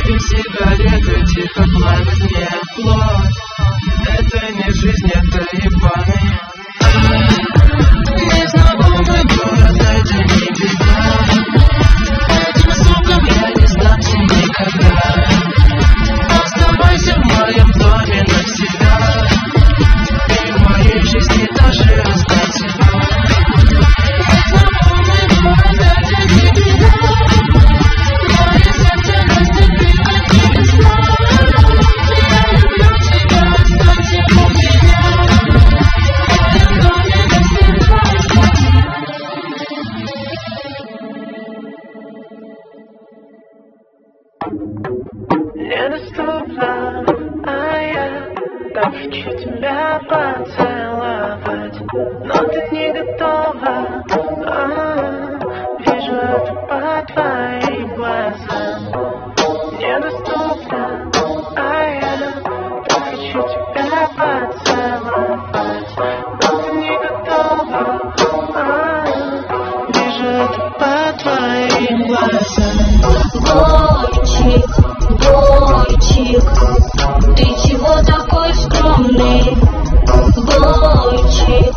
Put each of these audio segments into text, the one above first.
Курим сигареты, тихо пламя тепло. Это не жизнь, это ебаный незнакомый город, это не беда. Этим сукам я не сдамся никогда. Оставайся в моем доме навсегда. И в моей жизни даже останься. Незнакомый город, это не беда. Мое сердце наступило весна. Я люблю тебя, останься у меня. В моем доме навсегда. Недоступно, а я так хочу тебя поцеловать, но ты не готова. Вижу это по твоим глазам. Недоступно, а я так хочу тебя поцеловать, но ты не готова. Вижу это по твоим глазам. Бойчик, ты чего такой скромный? Бойчик,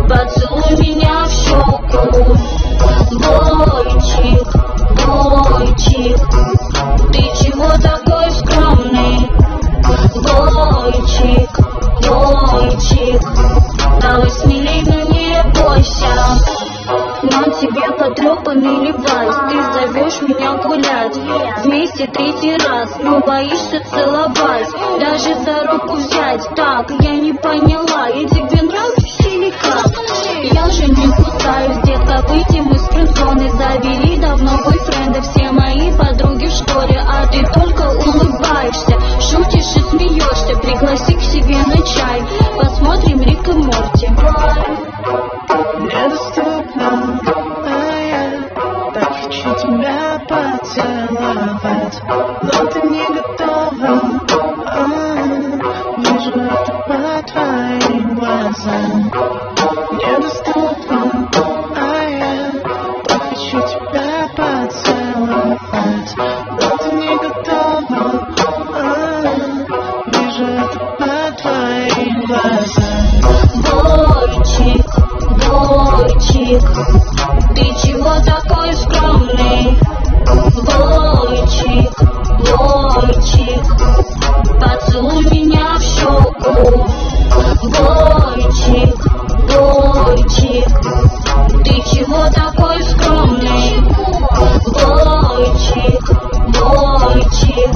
поцелуй меня в щеку. Бойчик, ты чего такой скромный? Бойчик, давай смелей, но не бойся. На тебе потрепанный левайс, ты зовешь меня гулять вместе третий раз, но боишься целовать, даже за руку взять. Так, я не поняла, я тебе нравлюсь или как? Я же не кусаюсь, детка, выйдем из френд-зоны. Завели давно бойфренда все мои подруги в школе, а ты только улыбаешься, шутишь и смеешься. Пригласи к себе на чай, посмотрим Рик и Морти. Недоступно, а я так хочу тебя поцеловать, но ты не готова. Вижу это по твоим глазам. Недоступно, а я так хочу тебя поцеловать, но ты не готова. Вижу это по твоим глазам. Бойчик, ты чего такой скромный? Бойчик, поцелуй меня в щеку. Бойчик, ты чего такой скромный? Бойчик,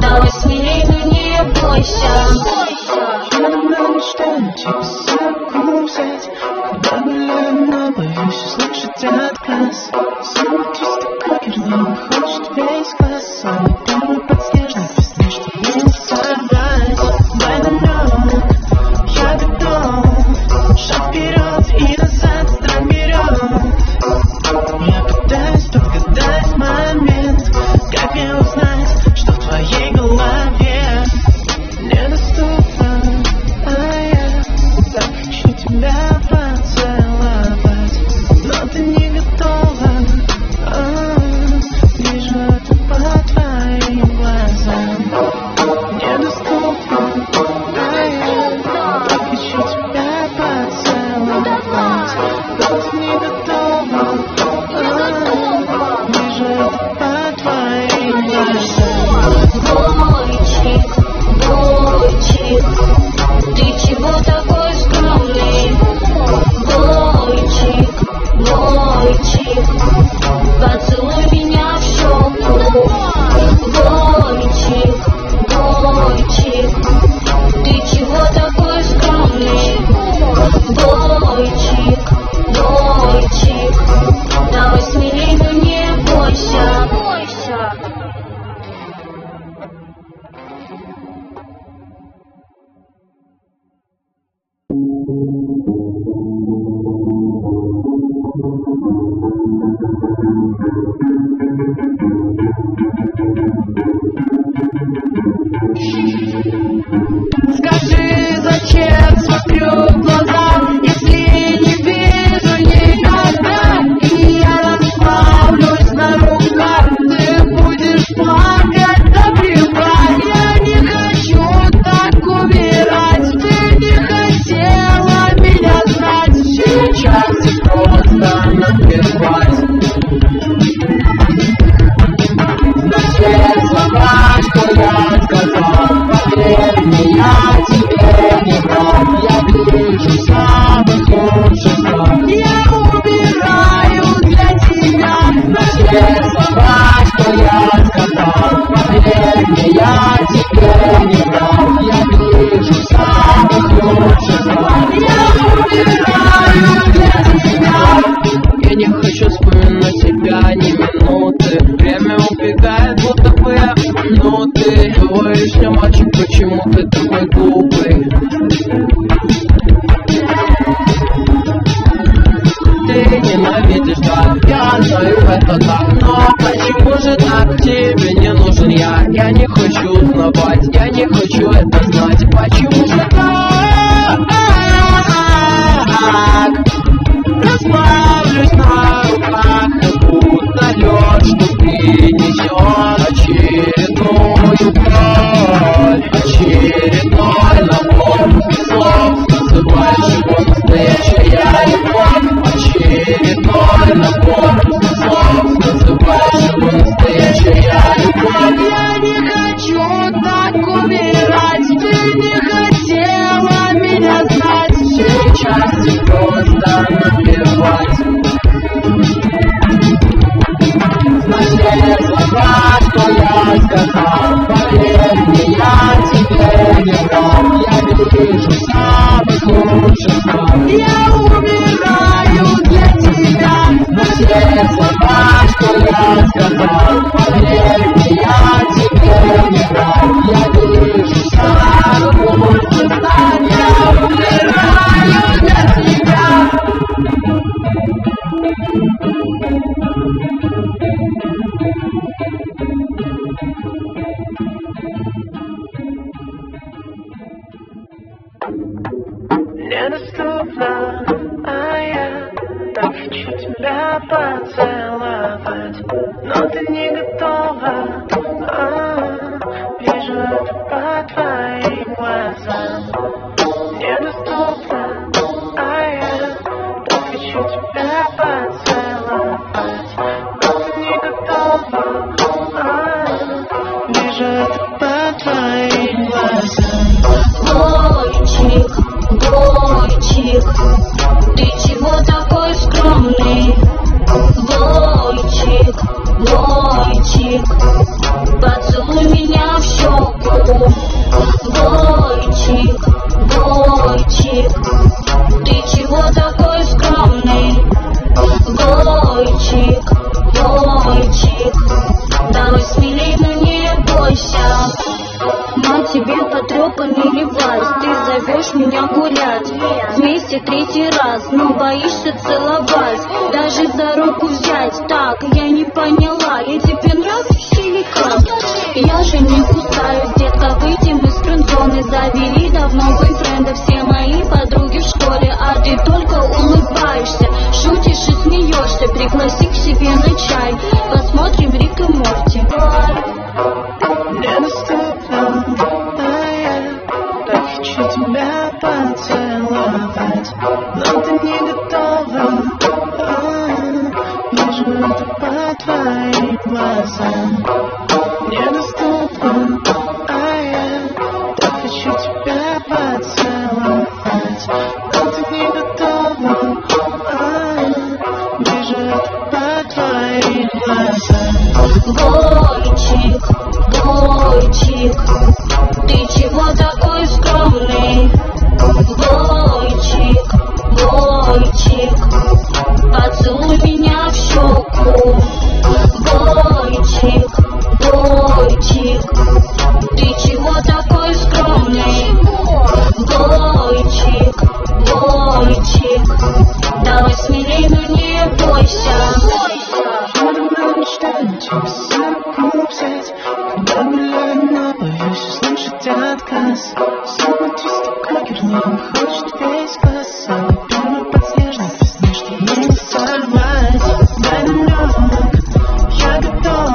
давай смелей, но не бойся. Я думаю, что тебя с собой взять. Куда гуляем, но боюсь услышать отказ. Снова чисто покер, но хочет весь класс. Самый первый подснежник, если что не сорвать. Дай намек, я готов. Шаг вперед и назад стран берем. Я пытаюсь подгадать момент. Как мне узнать, что в твоей голове? Недоступно, а я так хочу тебя поцеловать, но ты не готова. Вижу это по твоим глазам. Недоступно, а я так хочу тебя поцеловать, но ты не готова. Вижу это по твоим глазам. Бойчик, ты чего такой скромный? Бойчик, поцелуй меня в щеку. Бойчик, ты чего такой скромный? Бойчик, давай смелей, но не бойся. Скажи, зачем смотрю в глаза, если не вижу никогда? И я расплавлюсь на руках. боишься, мальчик, почему ты такой глупый? Ты ненавидишь так, я знаю это так. Но почему же так? Тебе не нужен я. Я не хочу узнавать, я не хочу это знать. Почему же так? Расплавлюсь на руках, как будто лед, что принесет очередную боль, очередной набор слов, называешь его настоящая любовь. Очередной набор слов, называешь его настоящая любовь. Я не хочу так умирать, ты не хотела меня знать. Сейчас просто напевать. Все слова, что я сказал, поверь мне, я тебе не врал. Я вижу самых лучших снов. Я умираю для тебя. Но все слова, что я сказал, поверь мне, я тебе не врал. Я вижу самых лучших снов. Я умираю для тебя. Недоступно, а я так хочу тебя поцеловать, но ты не готова. Вижу это по твоим глазам. Недоступно, а я так хочу тебя поцеловать, но ты не готова. Вижу это по твоим глазам. Бойчик, бойчик, ты чего такой скромный? Бойчик, бойчик, поцелуй меня в щеку. Бойчик, бойчик, ты чего такой скромный? Бойчик, бойчик, давай смелей, но не бойся. На тебе потрепанный левайс, ты зовешь меня гулять вместе третий раз, но боишься целовать, даже за руку взять. Так, я не поняла, я тебе нравлюсь или как? Я же не кусаюсь, детка, выйдем из френдзоны. Завели давно бойфренда все мои подруги в школе, а ты только улыбаешься, шутишь и смеешься. Пригласи к себе на чай, посмотрим Рик и Морти. Недоступно, а я так хочу тебя поцеловать, но ты не готова. Вижу это по твоим глазам. Недоступно, а я так хочу тебя поцеловать, но ты не готова. Вижу это по твоим глазам. Бойчик, бойчик, ты чего такой скромный? Бойчик, бойчик, поцелуй меня в щеку. Бойчик, бойчик, ты чего такой скромный? Бойчик, бойчик, давай смелей, но не бойся. Мечтаю тебя за руку взять, когда гуляю, но боюсь услышать отказ. Смотрю с такой герой, хочет весь класс, а первый подснежный песнишки мне не сорвать. Дай намек, я готов,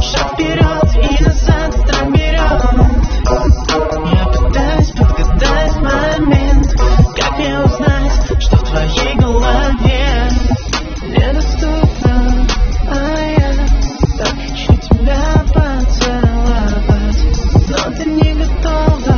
шаг вперед и назад втроем. Я пытаюсь подгадать момент, как мне узнать, что в твоей голове. Недоступно, а я так хочу тебя поцеловать, но ты не готова.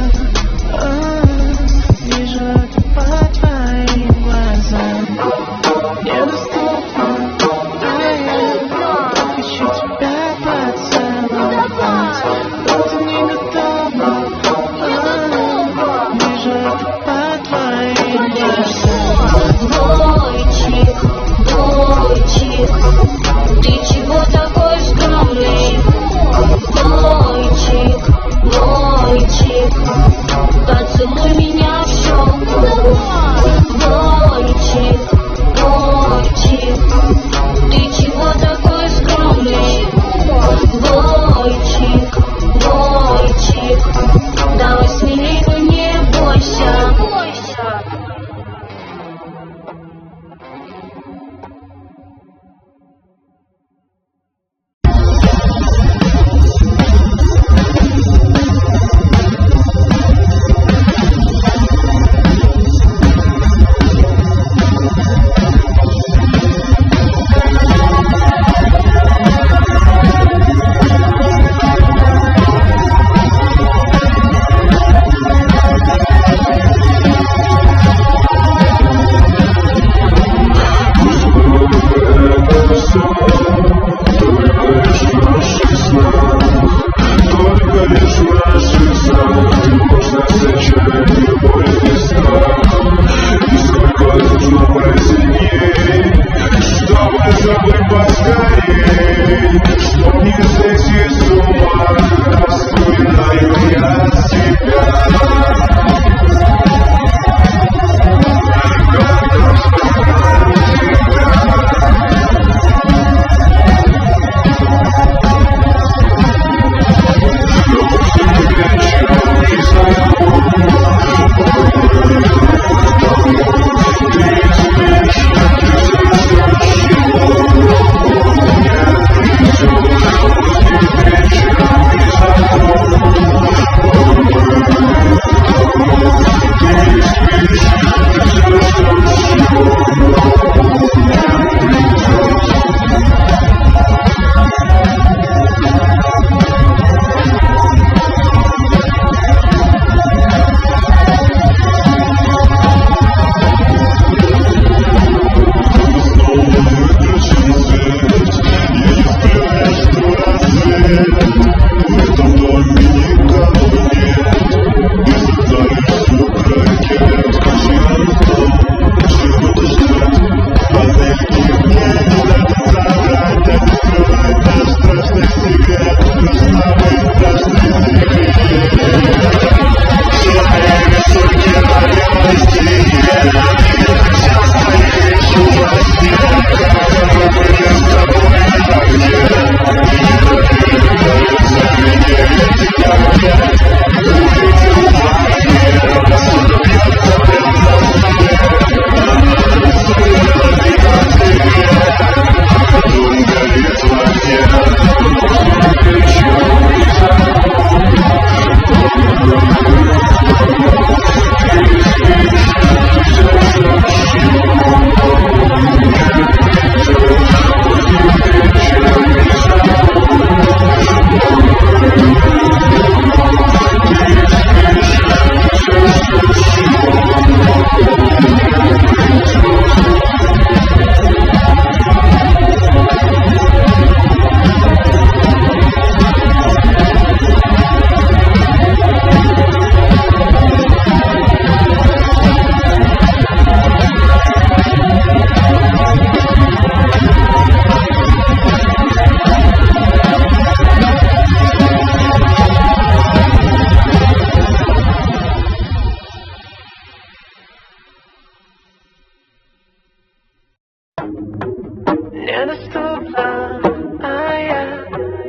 Не доступно, а я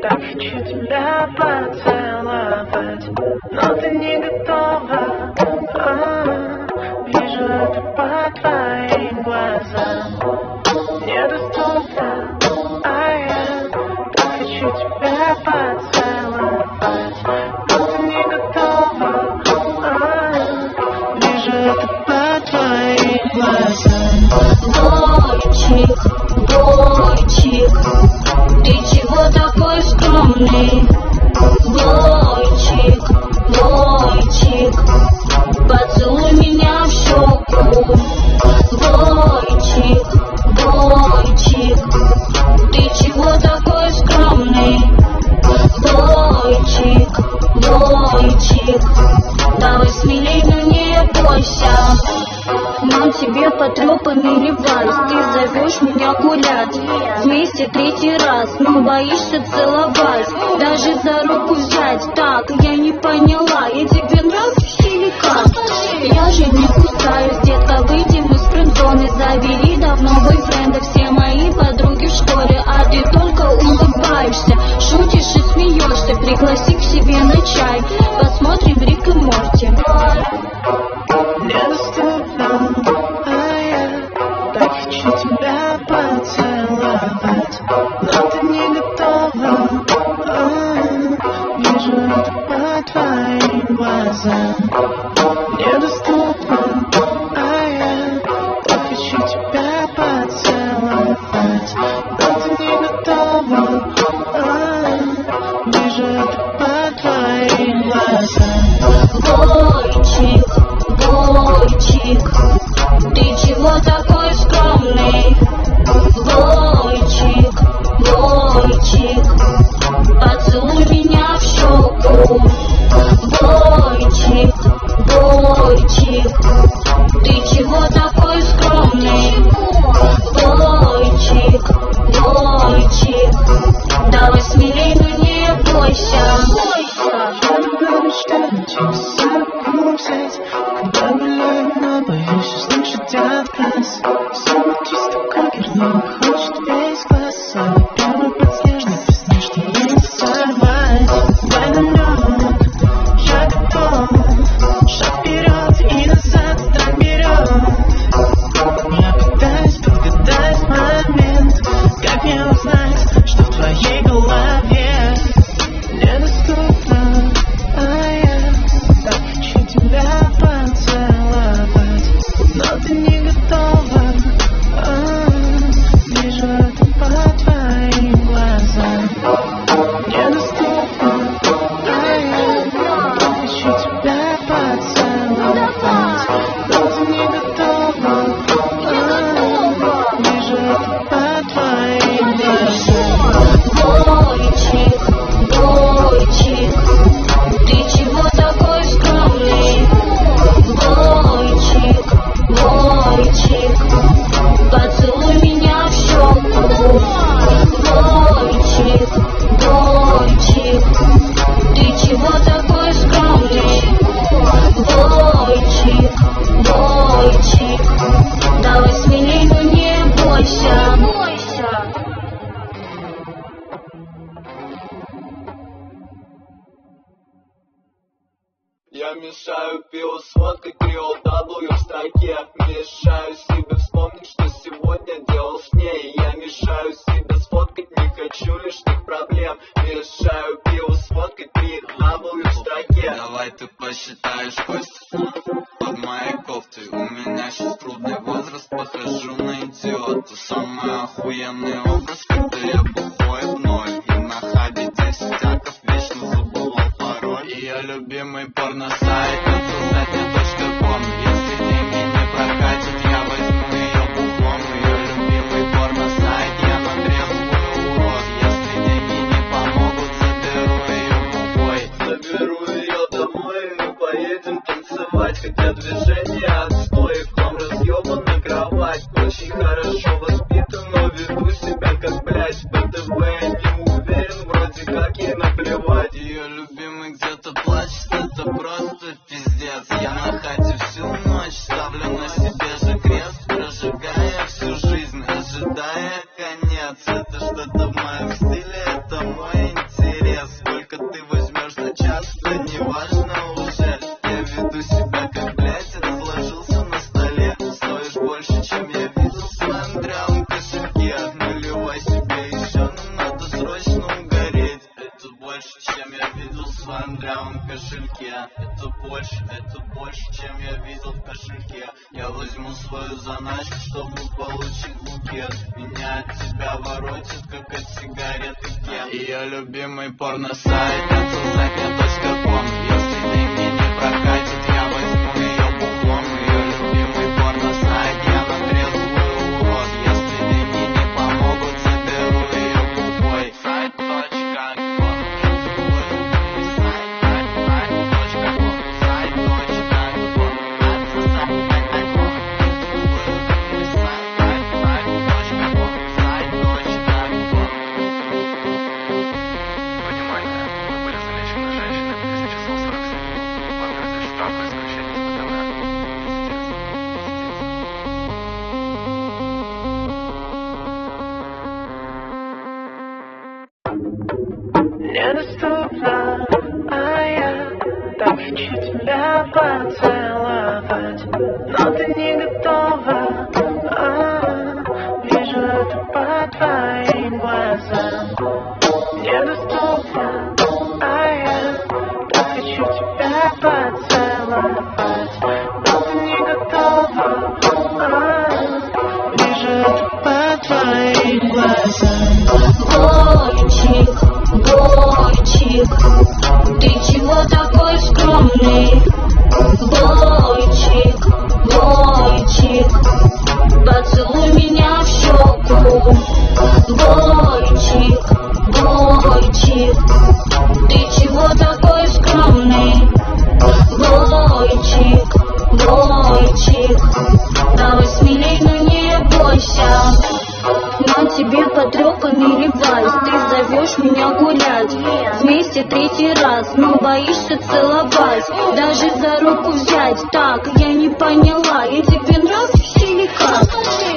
так хочу тебя поцеловать, но ты не готова. Вижу это по твоим глазам. Недоступно, а я так хочу тебя поцеловать, но ты не готова. Вижу это по твоим глазам. Бойчик, ты чего такой скромный? Бойчик, поцелуй меня в щеку. Бойчик, ты чего такой скромный? Бойчик, давай смелей, но не бойся. Нам тебе потрепанный ревайс. Ты зовешь меня гулять вместе третий раз, но боишься целовать, даже за руку взять. Так, я не поняла, я тебе нравлюсь или как? Я же не кусаюсь, детка, выйдем из френд-зоны. Завели давно бойфренда все мои подруги в школе, а ты только улыбаешься, шутишь и смеешься. Пригласи к себе на чай, посмотрим Рик и Морти. Недоступно, а я так хочу тебя поцеловать, но ты не готова. Вижу это по твоим глазам. Недоступно, а я так хочу тебя поцеловать, но ты не готова. Вижу это по твоим глазам. Бойчик, ты чего такой скромный? Бойчик, поцелуй меня в щеку. Бойчик, ты чего такой скромный? Бойчик, давай смелей. бойся. Когда гуляем, но боюсь услышать отказ. Снова чисто кокер, но хочет весь глаз. Прямо под снежной весной, что не сорвать. Дай нам лед, я готов. Шаг вперед и назад так берет. Я пытаюсь подгадать момент. Как мне узнать, что в твоей голове недоступно, а я так хочу тебя поцеловать, но ты не готова. Вижу это по твоим глазам. Недоступно, а я так хочу тебя поцеловать, но ты не готова. Вижу это по твоим глазам. Бойчик, бойчик, ты чего такой скромный? Бойчик, бойчик, поцелуй меня в щеку. Бойчик, бойчик, ты чего такой скромный? Бойчик, бойчик, давай смелей, но не бойся. Я мешаю пиво с водкой, трио W в строке. Мешаю себе вспомнить, что сегодня делал с ней. Я мешаю себе сфоткать, не хочу лишних проблем. Мешаю пиво с водкой, 3W в строке. Давай ты посчитаешь кости под моей кофтой. У меня сейчас трудный возраст, похожу на идиота. Самый охуенный образ, когда я бухой в ноль. И на хабе 10 аков вечно забывал пароль. Ее любимый порно-сайт, это задня.com. Если деньги не прокатят, я возьму ее бухом. Ее любимый порно-сайт, я натребую урод. Если деньги не помогут, заберу ее бухой. Заберу ее домой, мы поедем танцевать. Хотя движение отстой, в том разъебана кровать. Очень хорошо воспитан, но веду себя как блядь. ПТВ не уверен, вроде как ей наплевать. Ее любимый где-то плачет, это просто пиздец. Я на хате всю ночь ставлю на себе же крест, прожигая всю жизнь, ожидая конец. Это что-то в моем стиле, это мой интерес. Сколько ты возьмешь за час, то не важно уже. Я веду себя как блядь, разложился на столе. Стоишь больше, чем я видел в своем дрянном кошельке. Наливай себе еще, но надо срочно угореть. Это больше, чем я видел в своем дрянном кошельке. Это больше, чем я видел в кошельке. Я возьму свою заначку, чтобы получить букет. Меня от тебя воротит, как от сигареты кен. Ее любимый порно-сайт, это задня.com. Если деньги не прокатят, я возьму ее бухом. Ее любимый порно-сайт, я натребую урод. Если деньги не помогут, заберу ее бухой. Сайт.com. Недоступно, а я так хочу тебя поцеловать, но ты не готова. Вижу это по твоим глазам. Недоступно, а я так хочу тебя поцеловать, но ты не готова. Вижу это по твоим глазам. Бойчик, бойчик, ты чего такой скромный? Бойчик, бойчик, поцелуй меня в щеку. Бойчик, бойчик, ты чего такой скромный? Бойчик, бойчик, давай смелей, но не бойся. Но тебе потрепанный левайс. Ты зовешь меня гулять вместе третий раз, но боишься целовать, даже за руку взять. Так, я не поняла, я тебе нравлюсь или как?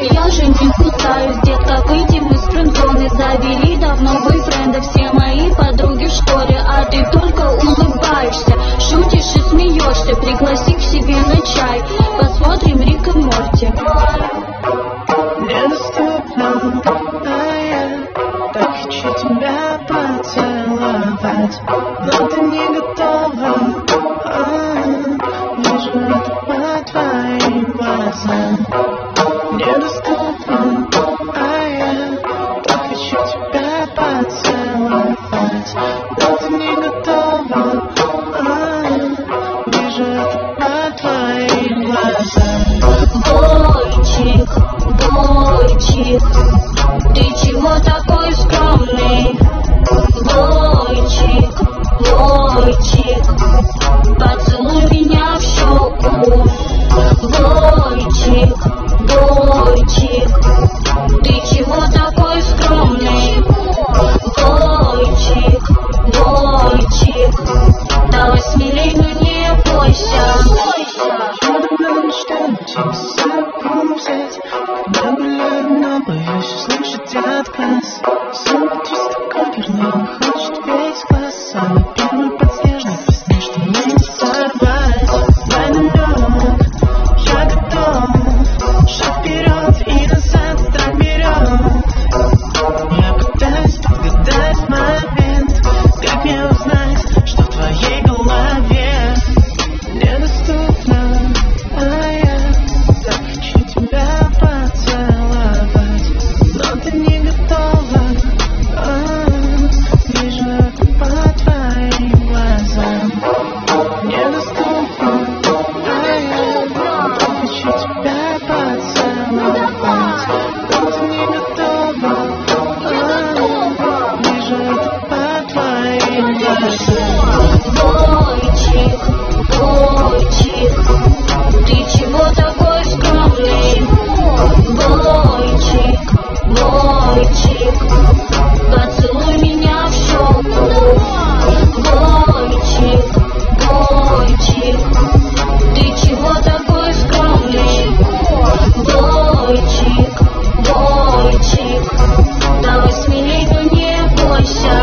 Я же не кусаюсь, детка, выйдем из френдзоны. Завели давно бойфренда все мои подруги в школе, а ты только улыбаешься, шутишь и смеешься. Пригласи к себе на чай, посмотрим Рик и Морти. Недоступно, а я так хочу тебя поцеловать, но ты не готова. Вижу это по твоим глазам. Недоступно, а я так хочу тебя поцеловать, но ты не готова. Вижу это по твоим глазам. Бойчик, бойчик, ты чего такой скромный? Бойчик, бойчик, поцелуй меня в щеку. Бойчик, бойчик, ты чего такой скромный? Бойчик, бойчик, давай смелей, но не бойся. Когда гуляю, но боюсь услышать отказ. Сумка чисто коперная, хочет весь класс. Самый первый подснежник, весны, что мне не сорвать. Дай намек, я готов. Шаг вперед и назад страх берет. Я пытаюсь подгадать момент, как мне узнать, что в твоей голове. Недоступно, а я так хочу тебя поцеловать, но ты не готова. Вижу это по твоим глазам. Недоступно, а я так хочу тебя поцеловать, но ты не готова. Вижу это по твоим глазам. Бойчик, бойчик, ты чего такой скромный? Бойчик, бойчик, поцелуй меня в щеку. Бойчик, бойчик, ты чего такой скромный? Бойчик, бойчик, давай смелей, но не бойся.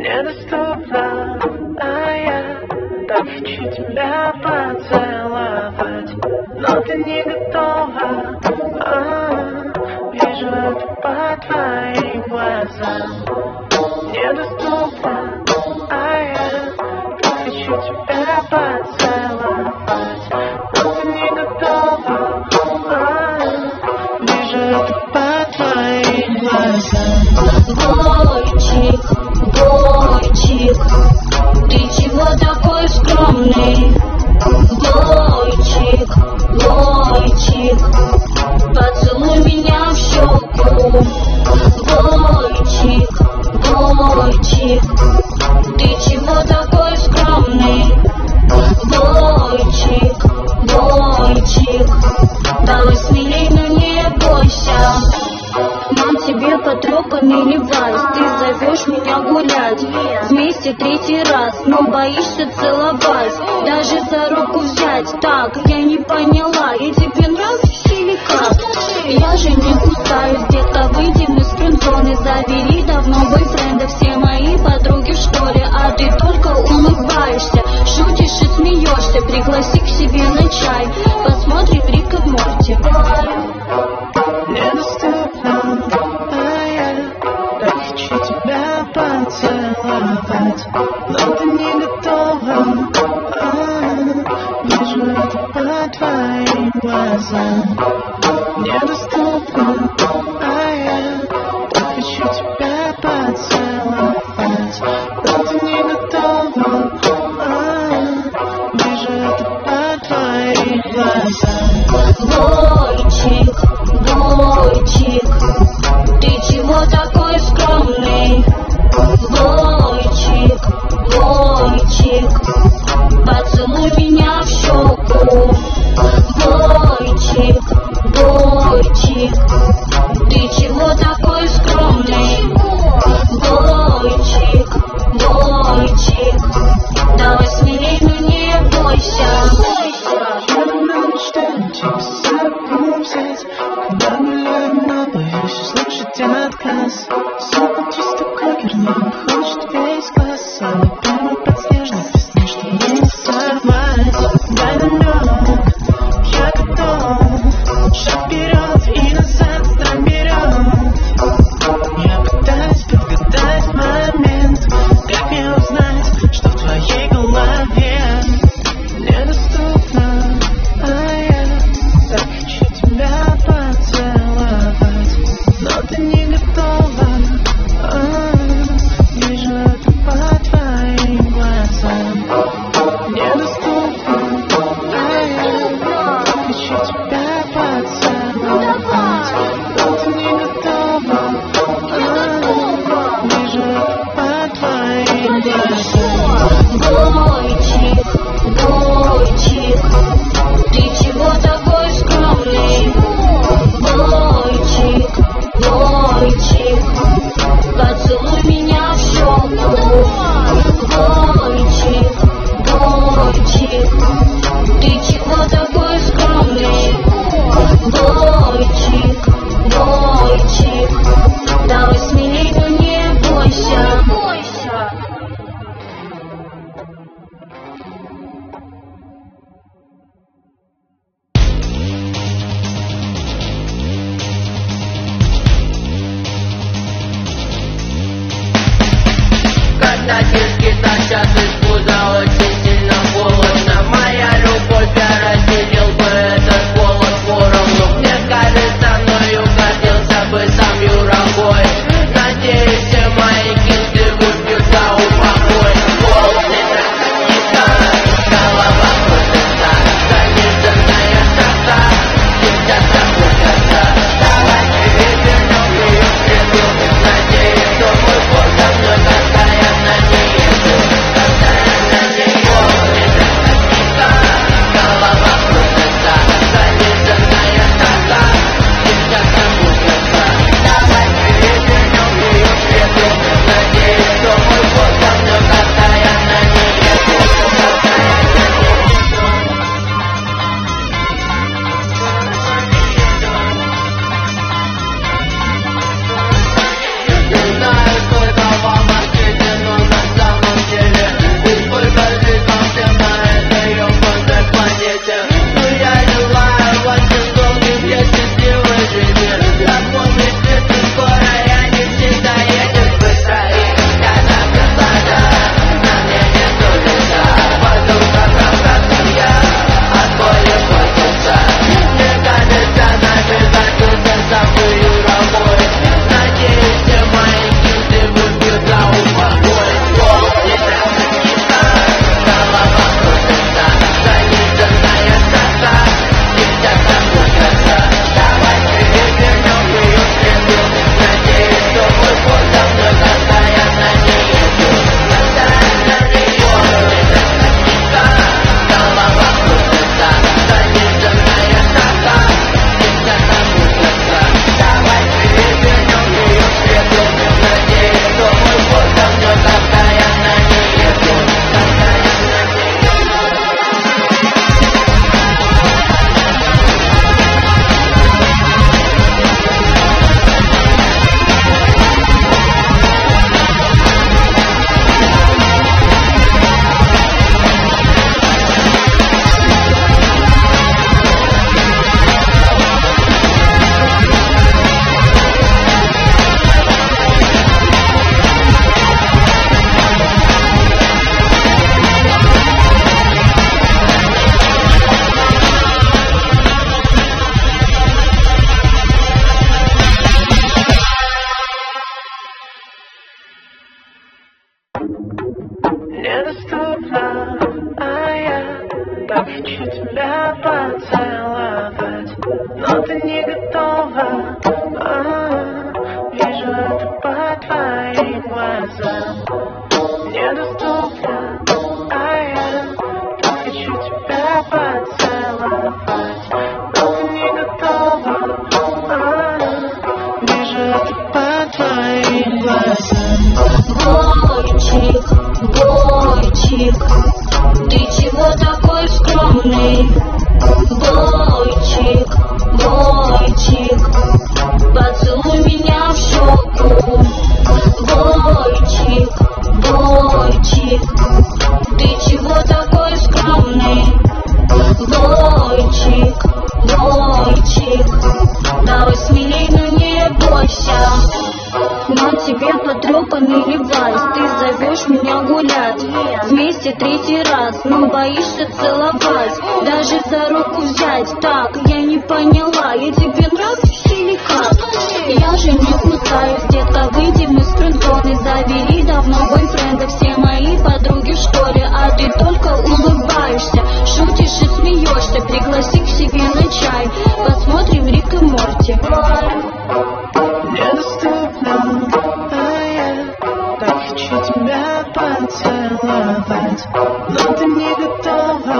Недоступно, а я так хочу тебя поцеловать, но ты не готова. Вижу это по твоим глазам. Недоступно, а я так хочу тебя поцеловать, но ты не готова. Вижу это по твоим глазам. Бойчик, ты чего такой скромный? Бойчик, поцелуй меня в щеку. Бойчик, ты чего такой скромный? Бойчик, давай смелей, но не бойся. Нам тебе потрепанный левайс, ты зовешь меня гулять вместе третий раз, но боишься целовать, даже за руку взять. Так, я не поняла, я тебе нравлюсь или как? Я же не кусаюсь, где-то выйдем из френдзоны. Завели давно бойфренда все мои подруги в школе, а ты только улыбаешься, шутишь и смеешься. Пригласи к себе на чай, посмотрим Рик и Морти. Недоступно, а я так хочу тебя поцеловать, но ты не готова. Вижу это по твоим глазам. Недоступно, а я так хочу тебя поцеловать, но ты не готова. Вижу это по твоим глазам. Бойчик, ты чего такой скромный? Бойчик, поцелуй меня в щеку. Бойчик, ты чего такой скромный? Бойчик, давай смелей, но не бойся. Когда гуляем, но боюсь услышать отказ. Сука, чисто кокерным, хочет весь класс. А прямо под снежной весной, чтобы не сорвать. Дай намек, я готов. Шаг вперед и назад наберем. Я пытаюсь подгадать момент. Как мне узнать, что в твоей голове? Недоступно, а я так хочу тебя поцеловать, но ты не готова. Вижу это по твоим глазам. Недоступно, а я так хочу тебя поцеловать, но ты не готова. Вижу это по твоим глазам. Бойчик, ты чего такой скромный? Бойчик, поцелуй меня в щеку. Бойчик, ты чего такой скромный? Бойчик, давай смелей, но не бойся. Когда диски торчат из пуза, очень сильно холодно. Моя любовь, я разделил бы этот голод поровну. Мне кажется, мною гордился бы сам Юрагой. Надеюсь, все мои килды выпьют за упокой. Полный драконика, голова крутится, заниженная шахта, девчата крутятся. Давай перевернем ее в среду. Надеюсь, что мой бог со мной постоянно не ездит. Постоянно не ездит. Полный драконика, голова крутится. недоступна, а я так хочу тебя поцеловать, но ты не готова. Вижу это по твоим глазам. Недоступна, а я так хочу тебя поцеловать, но ты не готова. Вижу это по твоим глазам. Бойчик, ты чего такой скромный? Бойчик, поцелуй меня в щеку. Бойчик, ты чего такой скромный? Бойчик, давай смелей, но не бойся. На тебе потрепанный левайс, ты зовешь меня гулять вместе третий раз, но боишься целовать, даже за руку взять. Так, я не поняла, я тебе нравлюсь или как? Я же не кусаюсь, детка, выйди мы с френдзоны. Завели давно бойфренда, все мои подруги в школе, а ты только улыбаешься, шутишь и смеешься. Пригласи к себе на чай, посмотрим Рик и Морти. Недоступна, а я так хочу тебя поцеловать, но ты не готова.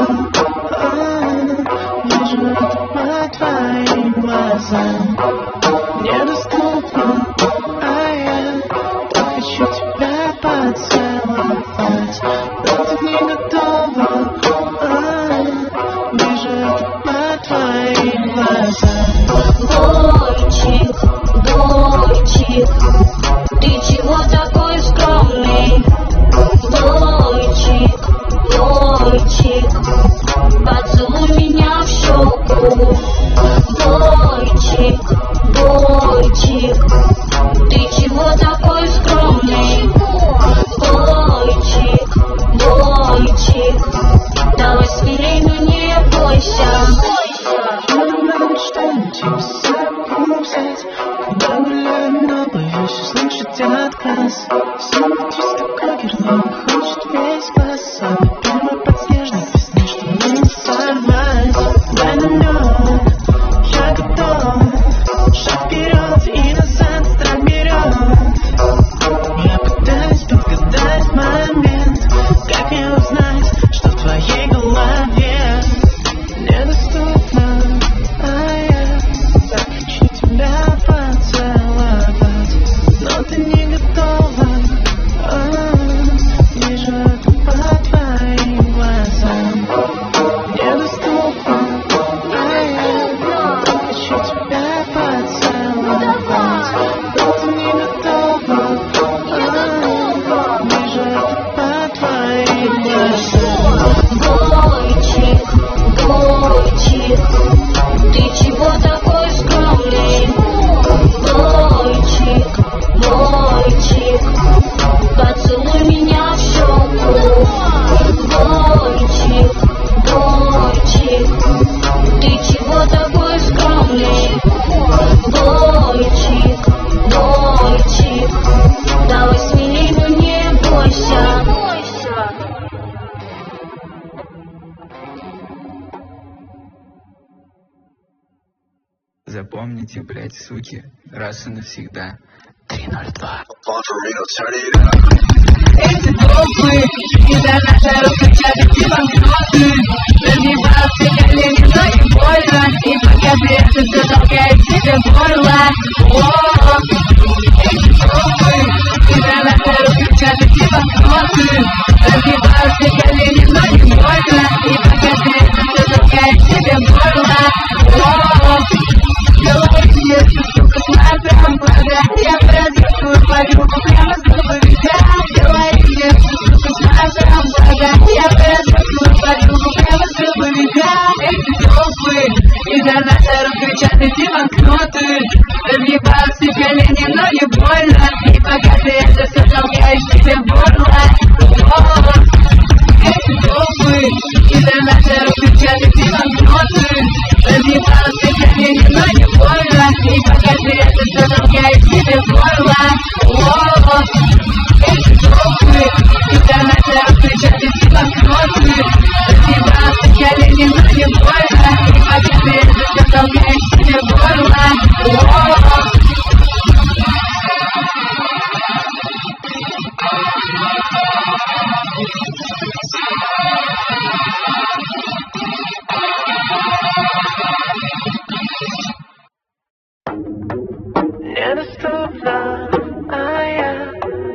Вижу это по твоим глазам. Недоступна, а я так хочу тебя поцеловать, но ты не готова. Вижу это по твоим глазам. Бойчик, ты чего такой скромный? Бойчик, поцелуй меня в щеку. Бойчик, ты чего такой скромный? Бойчик, давай смелей, но не бойся. Когда гуляем, но боюсь услышать отказ. Снова чисто кагерно хочет весь глаз. Самый первый подснежник весны, что мне сорвать. Дай намек, я готов. Шаг вперед и назад страх берет. Я пытаюсь подгадать момент. Как мне узнать, что в твоей голове? Недоступно, а я так хочу тебя поцеловать, но ты не готова. Вижу это по твоим глазам. Недоступно, а я так хочу тебя поцеловать, но ты не готова. Вижу это по твоим глазам. Бойчик, ты чего такой скромный? Бойчик, поцелуй меня в щеку. Бойчик, ты чего такой скромный? Бойчик, давай смелей, но не бойся. Запомните, блять, суки, раз и навсегда. 302. Эти толпы из-за нашей раскачали банкноты, разбиваются колени, но не больно, и пока ты все толкает себе горло. Эти толпы из-за нашей раскачали банкноты, разбиваются колени, но не больно, и пока ты все толкает себе горло. Головы сука, смотрим, я прозрачу твою прямо с тобой витаю. Говори, сука, смотрим, я прозрачу твою прямо с тобой витаю. Эти толпы из-за нашей кричат эти банкноты, разгибаются колени, но не больно, и пока ты это все толкаешь себе в горло. Эти толпы из-за нашей кричат эти банкноты, разгибаются колени, но не больно, и пока ты это все толкаешь себе в горло. Эти толпы из-за нашей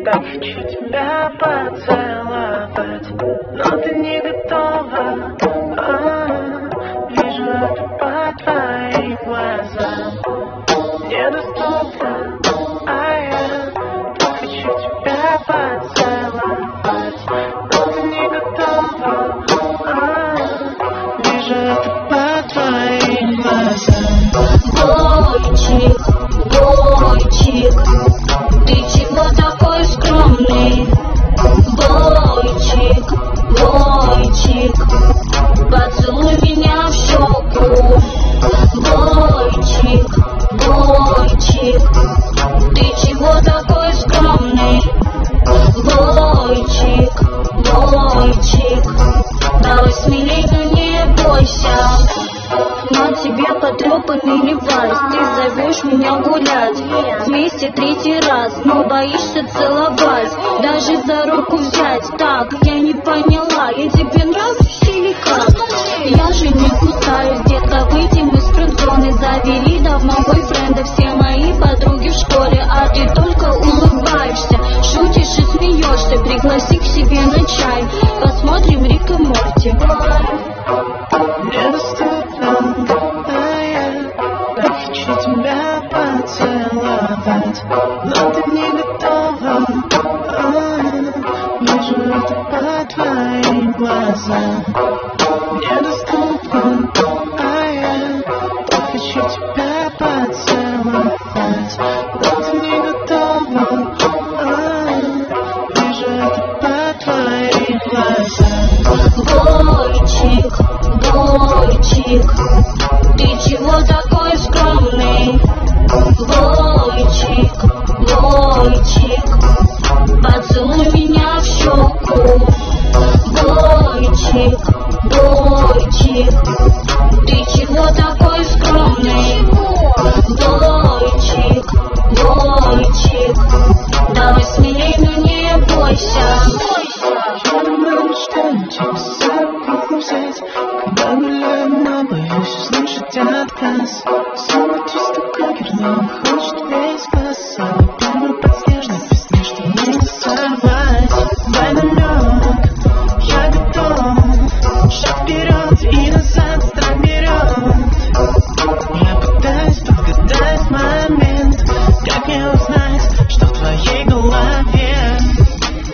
так хочу тебя поцеловать, но ты не готова. Вижу это по твоим глазам. Недоступно, я так хочу тебя поцеловать, но ты не готова. Вижу это по твоим глазам. Бойчик, бойчик, ты чего такой скромный? Бойчик, бойчик, поцелуй меня в щеку. Бойчик, бойчик, ты чего такой скромный? Бойчик, бойчик, давай смелей, но не бойся. На тебе потрепанный левайс, ты зовешь меня гулять вместе третий раз, но боишься целовать, даже за руку взять. Так, я не поняла, я тебе нравлюсь или как? Я же не кусаюсь, детка, выйдем из френд-зоны. Завели давно бойфренда все мои подруги в школе, а ты только улыбаешься, шутишь и смеешься. Пригласи к себе на чай, посмотрим Рик и Морти. Недоступно, я так хочу тебя поцеловать, но ты не готова. Вижу это по твоим глазам. Недоступно, я так хочу тебя поцеловать, но ты не готова. Вижу это по твоим глазам. Бойчик, бойчик, ты чего такой скромный? Бойчик, бойчик, поцелуй меня в щеку. Бойчик, бойчик, ты чего такой скромный? Бойчик, бойчик, давай смелей, но не бойся. Я думаю, что тебя с собой взять, когда гуляю, но боюсь услышать отказ. Снова чувство кокерного хочет весь глаз, а первый подснежный песни, что нужно сорвать. Дай намек, я готов, шаг вперед и назад страх берет. Я пытаюсь подгадать момент, как мне узнать, что в твоей голове.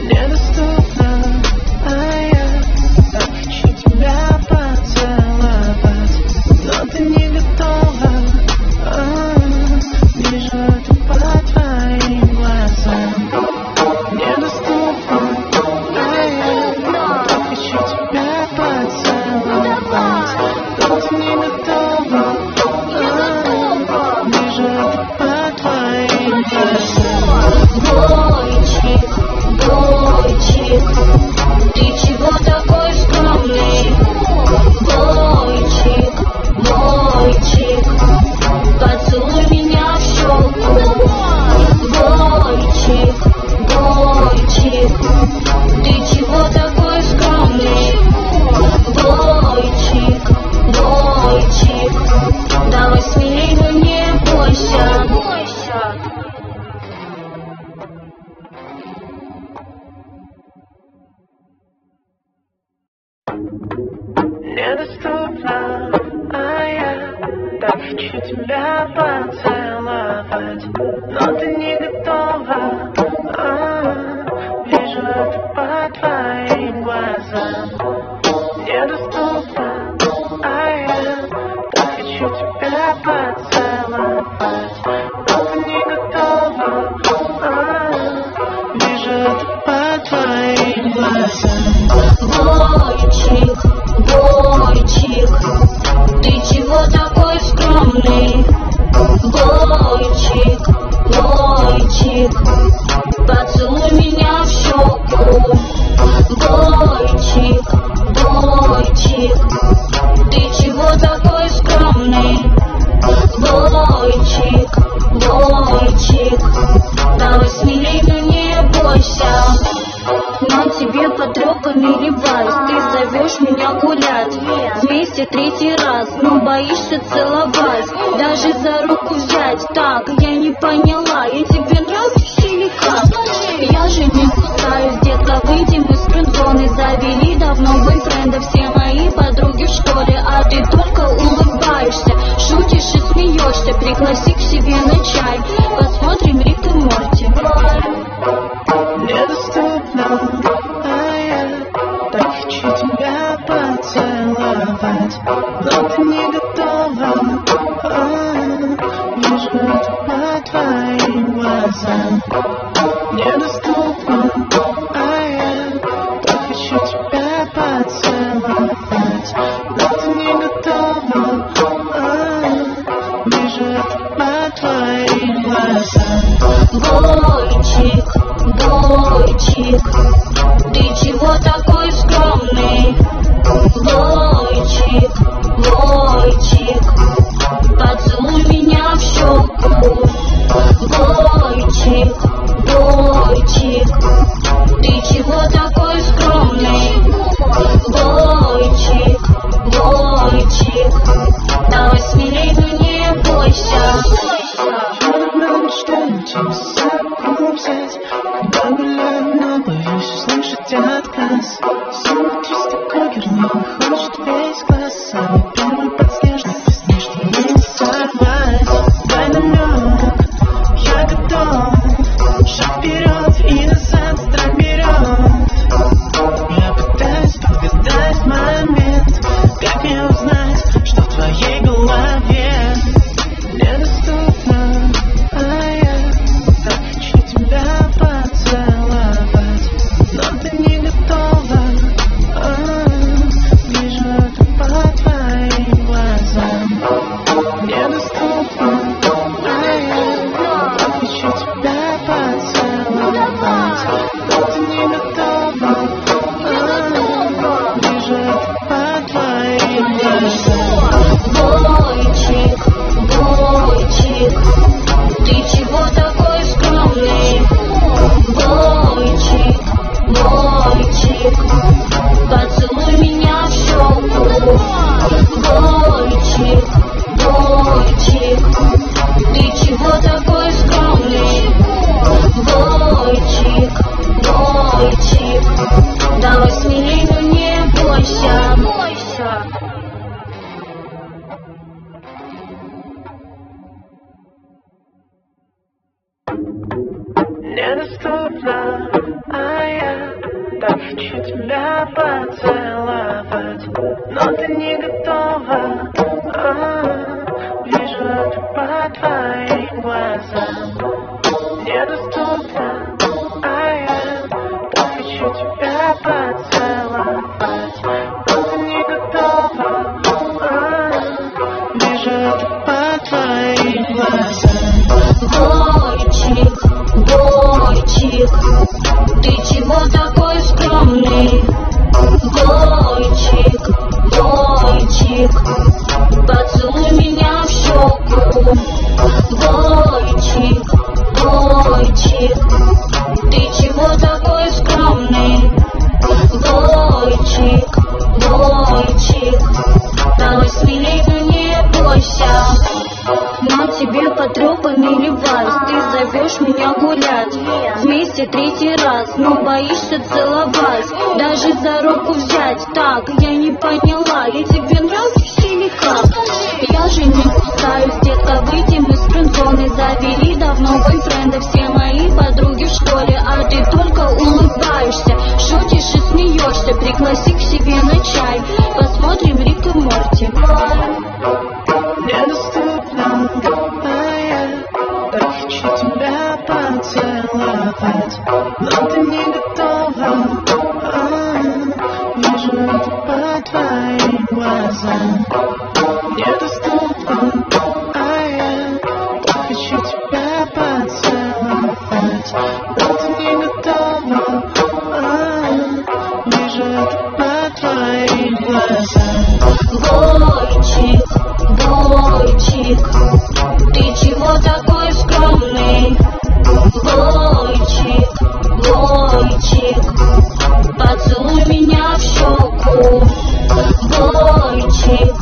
Недоступно, я так хочу тебя поцеловать, но ты не готова. Вижу это по твоим глазам. Недоступно, я так хочу тебя поцеловать, но ты не готова. Вижу это по твоим глазам. Бойчик, бойчик, ты чего такой скромный? Бойчик, бойчик, поцелуй меня в щеку. Бойчик, бойчик, ты чего такой скромный? Бойчик, бойчик, давай смелей, но не бойся. Недоступно, я так хочу тебя поцеловать, но ты не готова. Вижу это по твоим глазам. Недоступно, я так хочу тебя поцеловать, но ты не готова. Вижу это по твоим глазам. Бойчик, бойчик, ты чего такой скромный? Бойчик, бойчик, поцелуй меня в щеку. Бойчик, бойчик, ты чего такой скромный? Бойчик, бойчик, давай смелей, но не бойся. На тебе потрепанный левайс, ты зовешь меня гулять вместе третий раз, но боишься целовать, даже за руку взять. Так, я не поняла, я тебе нравлюсь или как? Я же френды, все мои подруги в школе, а ты только улыбаешься, шутишь и смеешься. Пригласи к себе на чай, посмотрим Рик и Морти. Недоступно, а я так хочу тебя поцеловать, но ты не готова. Вижу это по твоим глазам. Недоступно, а я так хочу тебя поцеловать, но ты не готова. Вижу это по твоим глазам. Бойчик, бойчик, ты чего такой скромный? Бойчик, бойчик, поцелуй меня в щеку. Бойчик, бойчик, ты чего такой скромный? Бойчик, бойчик, давай смелей, но не бойся. Когда гуляю, но боюсь услышать отказ. Смотрю с такой герминой, хочет весь класс. Самый первый подснежник, песни, что не сорвать. Дай намек, я готов. Шаг вперед и назад страх берет. Я пытаюсь подгадать момент. Как мне узнать, что в твоей голове? Недоступно, а я так хочу тебя поцеловать, но ты не готова. Вижу это по твоим глазам. Недоступно, а я так хочу тебя поцеловать, но ты не готова. Вижу это по твоим глазам. Бойчик, бойчик, ты чего такой скромный? Бойчик, бойчик, поцелуй меня в щеку. Бойчик, бойчик, ты чего такой скромный? Бойчик, бойчик, давай смелей, но не бойся. Недоступно, а я так хочу тебя поцеловать, но ты не готова. Вижу это по твоим глазам. Недоступно, а я так хочу тебя поцеловать, но ты не готова. Вижу это по твоим глазам. Бойчик, бойчик, ты чего такой скромный? Бойчик, бойчик, поцелуй меня в щеку. Бойчик, бойчик, ты чего такой скромный? Бойчик, бойчик, давай смелей, но не бойся. На тебе потрепанный левайс, ты зовешь меня гулять вместе третий раз, но боишься целовать, даже за руку взять. Так, я не поняла, я тебе нравлюсь или как? Я же не кусаюсь, детка, выйдем из френдзоны. Завели давно бойфренда, все мои подруги в школе, а ты только улыбаешься, шутишь и смеешься. Пригласи к себе на чай, посмотрим Рик и Морти. Недоступно, а я так хочу тебя поцеловать, но ты не готова. Вижу это по твоим глазам. Недоступно, а я так хочу тебя поцеловать, но ты не готова. Вижу это по твоим глазам. Бойчик, бойчик, ты чего такой скромный? Бойчик, бойчик, поцелуй меня в щеку. Бойчик,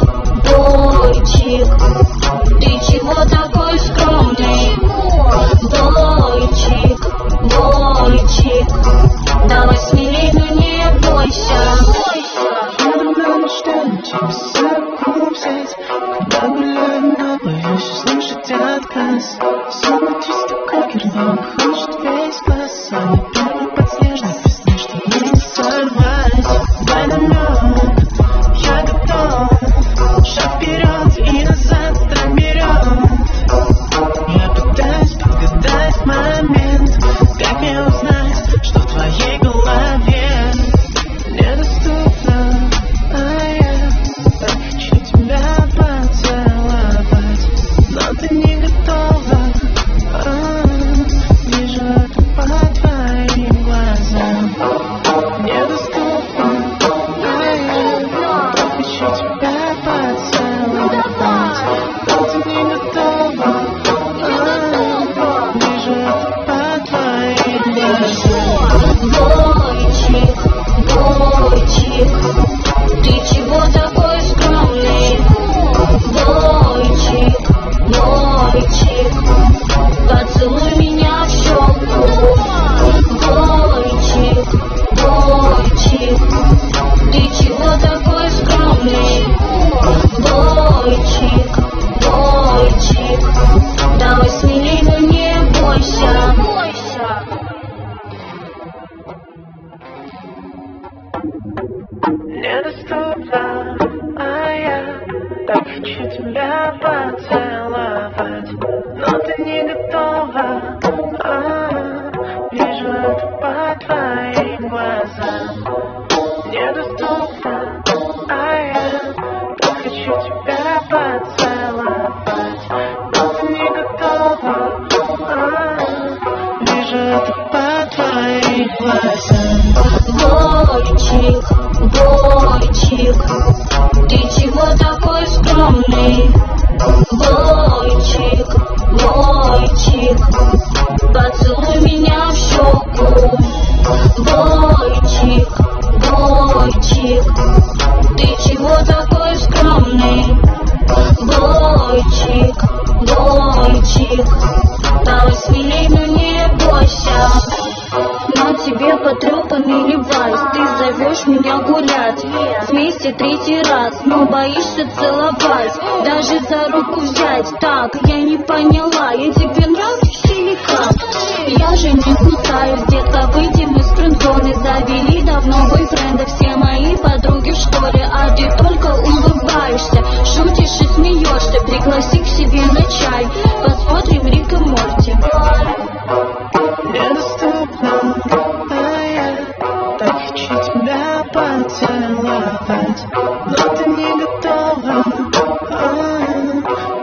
недоступна, а я так хочу тебя поцеловать, но ты не готова. Вижу это по твоим глазам. Недоступна, а я так хочу тебя поцеловать, но ты не готова. Вижу это по твоим глазам. Бойчик, ты чего такой скромный? Бойчик, поцелуй меня в щеку. Бойчик, ты чего такой скромный? Бойчик, давай смелей, но не бойся. На тебе потрепанный левайс, ты зовешь меня гулять вместе третий раз, но боишься целовать, даже за руку взять. Так, я не поняла, я тебе нравлюсь или как? Я же не кусаюсь, детка, выйдем из френд-зоны. Завели давно бойфренда все мои подруги в школе, а ты только улыбаешься, шутишь и смеешься. Пригласи к себе на чай, посмотрим Рик и Морти. Недоступна, а я так хочу тебя поцеловать, но ты не готова.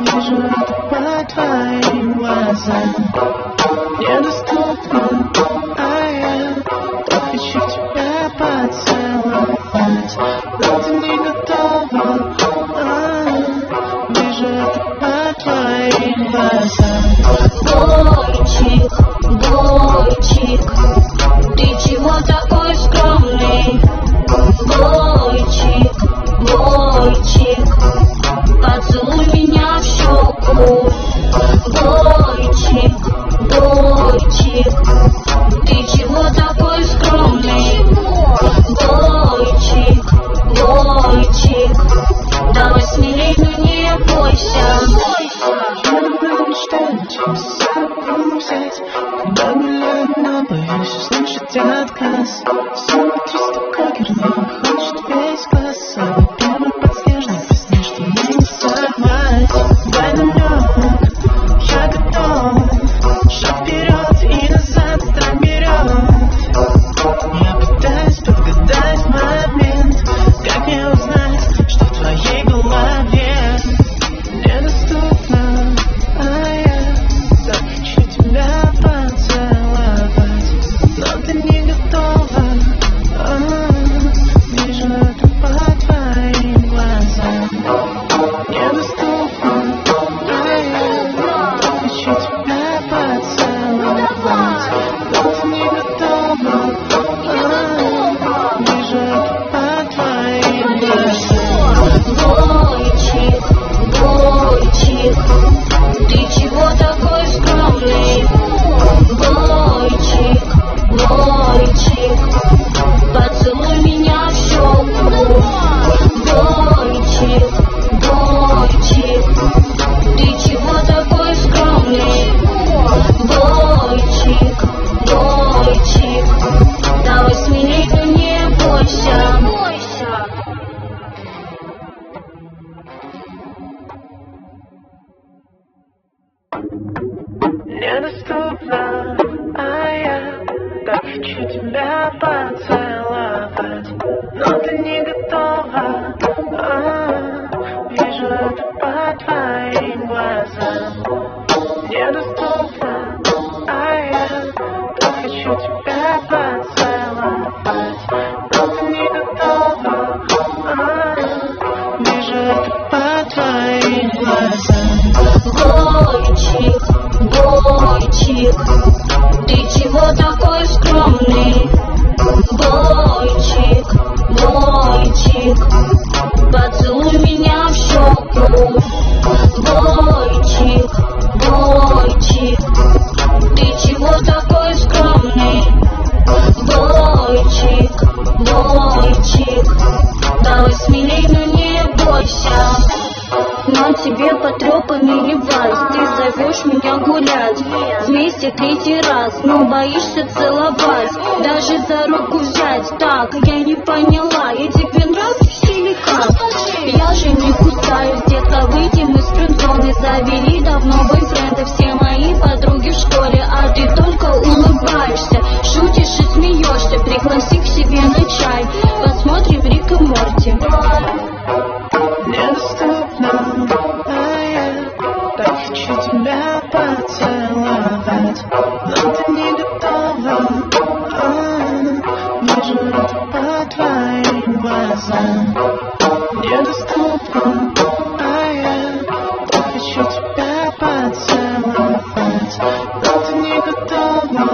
Вижу это по твоим глазам. Недоступна, а я так хочу тебя поцеловать, но ты не готова. Вижу это по твоим глазам. Бойчик, ты чего такой скромный? Бойчик, поцелуй меня в щеку. Бойчик, ты чего такой скромный? Бойчик, давай смелей, но не бойся. Когда гуляю, но боюсь услышать отказ. Смотри, столько герман хочет весь класс. Самый первый подснежник весны, что мне не сорвать. Дай намек, я готов. Шаг вперед и назад проберет. Я пытаюсь подгадать момент. Как мне узнать, что в твоей голове? Недоступно, а я так хочу тебя поцеловать, но ты не готова. Вижу это по твоим глазам. Недоступно, а я так хочу тебя поцеловать, но ты не готова. Вижу это по твоим глазам. Бойчик, ты чего такой скромный? Бойчик, поцелуй меня в щеку. Бойчик, ты чего такой скромный? Бойчик, давай смелей, но не бойся. Недоступна, а я так хочу тебя поцеловать, но ты не готова. Вижу это по твоим глазам. Недоступна, а я так хочу тебя поцеловать, но ты не готова. Вижу это по твоим глазам. Бойчик, ты чего такой скромный? Бойчик, поцелуй меня в щеку. Бойчик, ты чего такой скромный? Бойчик, давай смелей, но не бойся. На тебе потрепанный левайс, ты зовешь меня гулять вместе третий раз, но боишься целовать, даже за руку взять. Так, я не поняла, я тебе нравлюсь же не кусаюсь, детка, выйдем из френд-зоны. Завели давно бойфренда все мои подруги в школе, а ты только улыбаешься, шутишь и смеешься. Пригласи к себе на чай, посмотрим Рик и Морти. Недоступно, а я так хочу тебя поцеловать, но ты не готова. Вижу это по твоим глазам. Недоступно, а я так хочу тебя поцеловать, но ты не готова.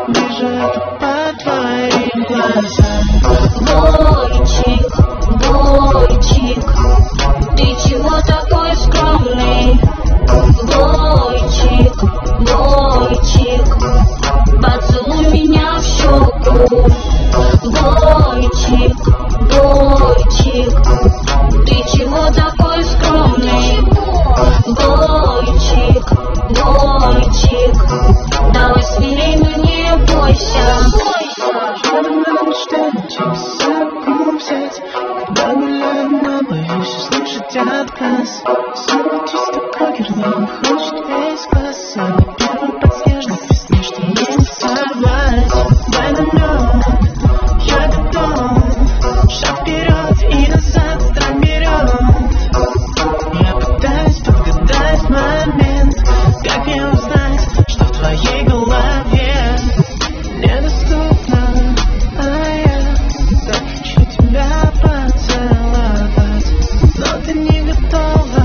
Вижу это по твоим глазам. Бойчик, ты чего такой скромный? Бойчик, поцелуй меня в щеку. Бойчик, ты чего такой скромный? Бойчик, давай смелей, но не бойся. Что часы могу взять, когда гуляем, но боюсь услышать отказ. Снова чисто кокерно, хочет весь класс. Самый первый подснежник весны, что не сорвать. Дай намек, я готов. Шаг вперед и назад, страх берет. Я пытаюсь подгадать момент, как мне узнать, что в твоей голове. Недоступно, а я так хочу тебя поцеловать, но ты не готова.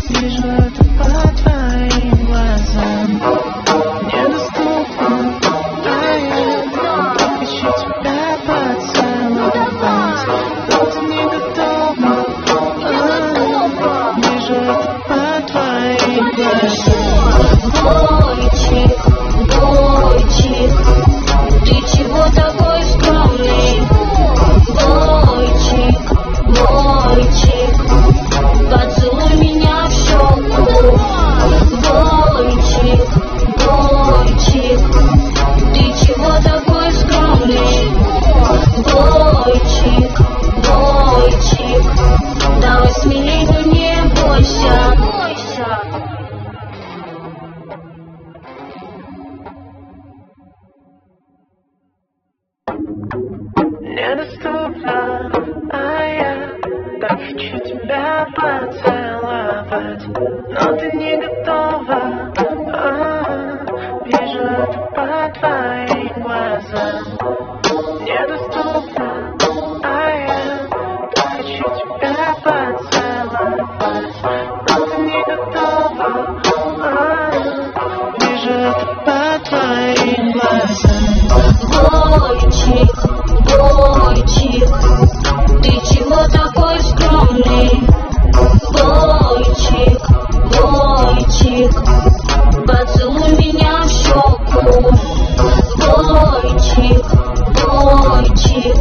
Вижу это по твоим глазам. Недоступно, а я так хочу тебя поцеловать, но ты не готова. Вижу это по твоим глазам. Бойчик, ты чего такой скромный? Бойчик, поцелуй меня в щеку. Бойчик, ты чего такой скромный? Бойчик, давай смелей, но не бойся. Недоступно, а я так хочу тебя поцеловать, но ты не готова. Вижу это по твоим глазам. Недоступно, а я так хочу тебя поцеловать, но ты не готова. Вижу это по твоим глазам. Бойчик, ты чего такой скромный? Бойчик, поцелуй меня в щеку. Бойчик,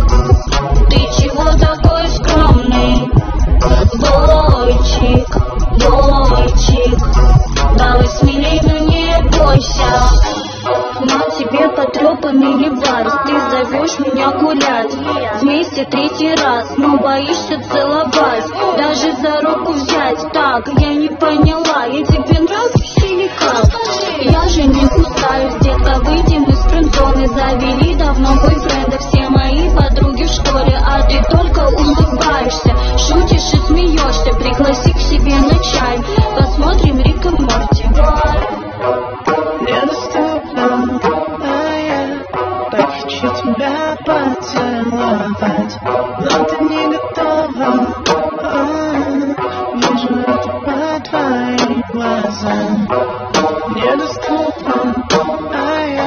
ты чего такой скромный? Бойчик, давай смелей, но не бойся. На тебе потрепанный левайс, ты зовешь меня гулять вместе третий раз, но боишься целовать, даже за руку взять. Так, я не поняла, я тебе нравлюсь или как? Я же не кусаюсь, детка, выйдем из френд-зоны. Завели давно бойфренда все мои подруги в школе, а ты только улыбаешься, шутишь и смеешься. Пригласи к себе на чай, посмотрим Рик и Морти. Недоступно, а я так хочу тебя поцеловать, но ты не готова. Вижу это по твоим глазам. Недоступно, а я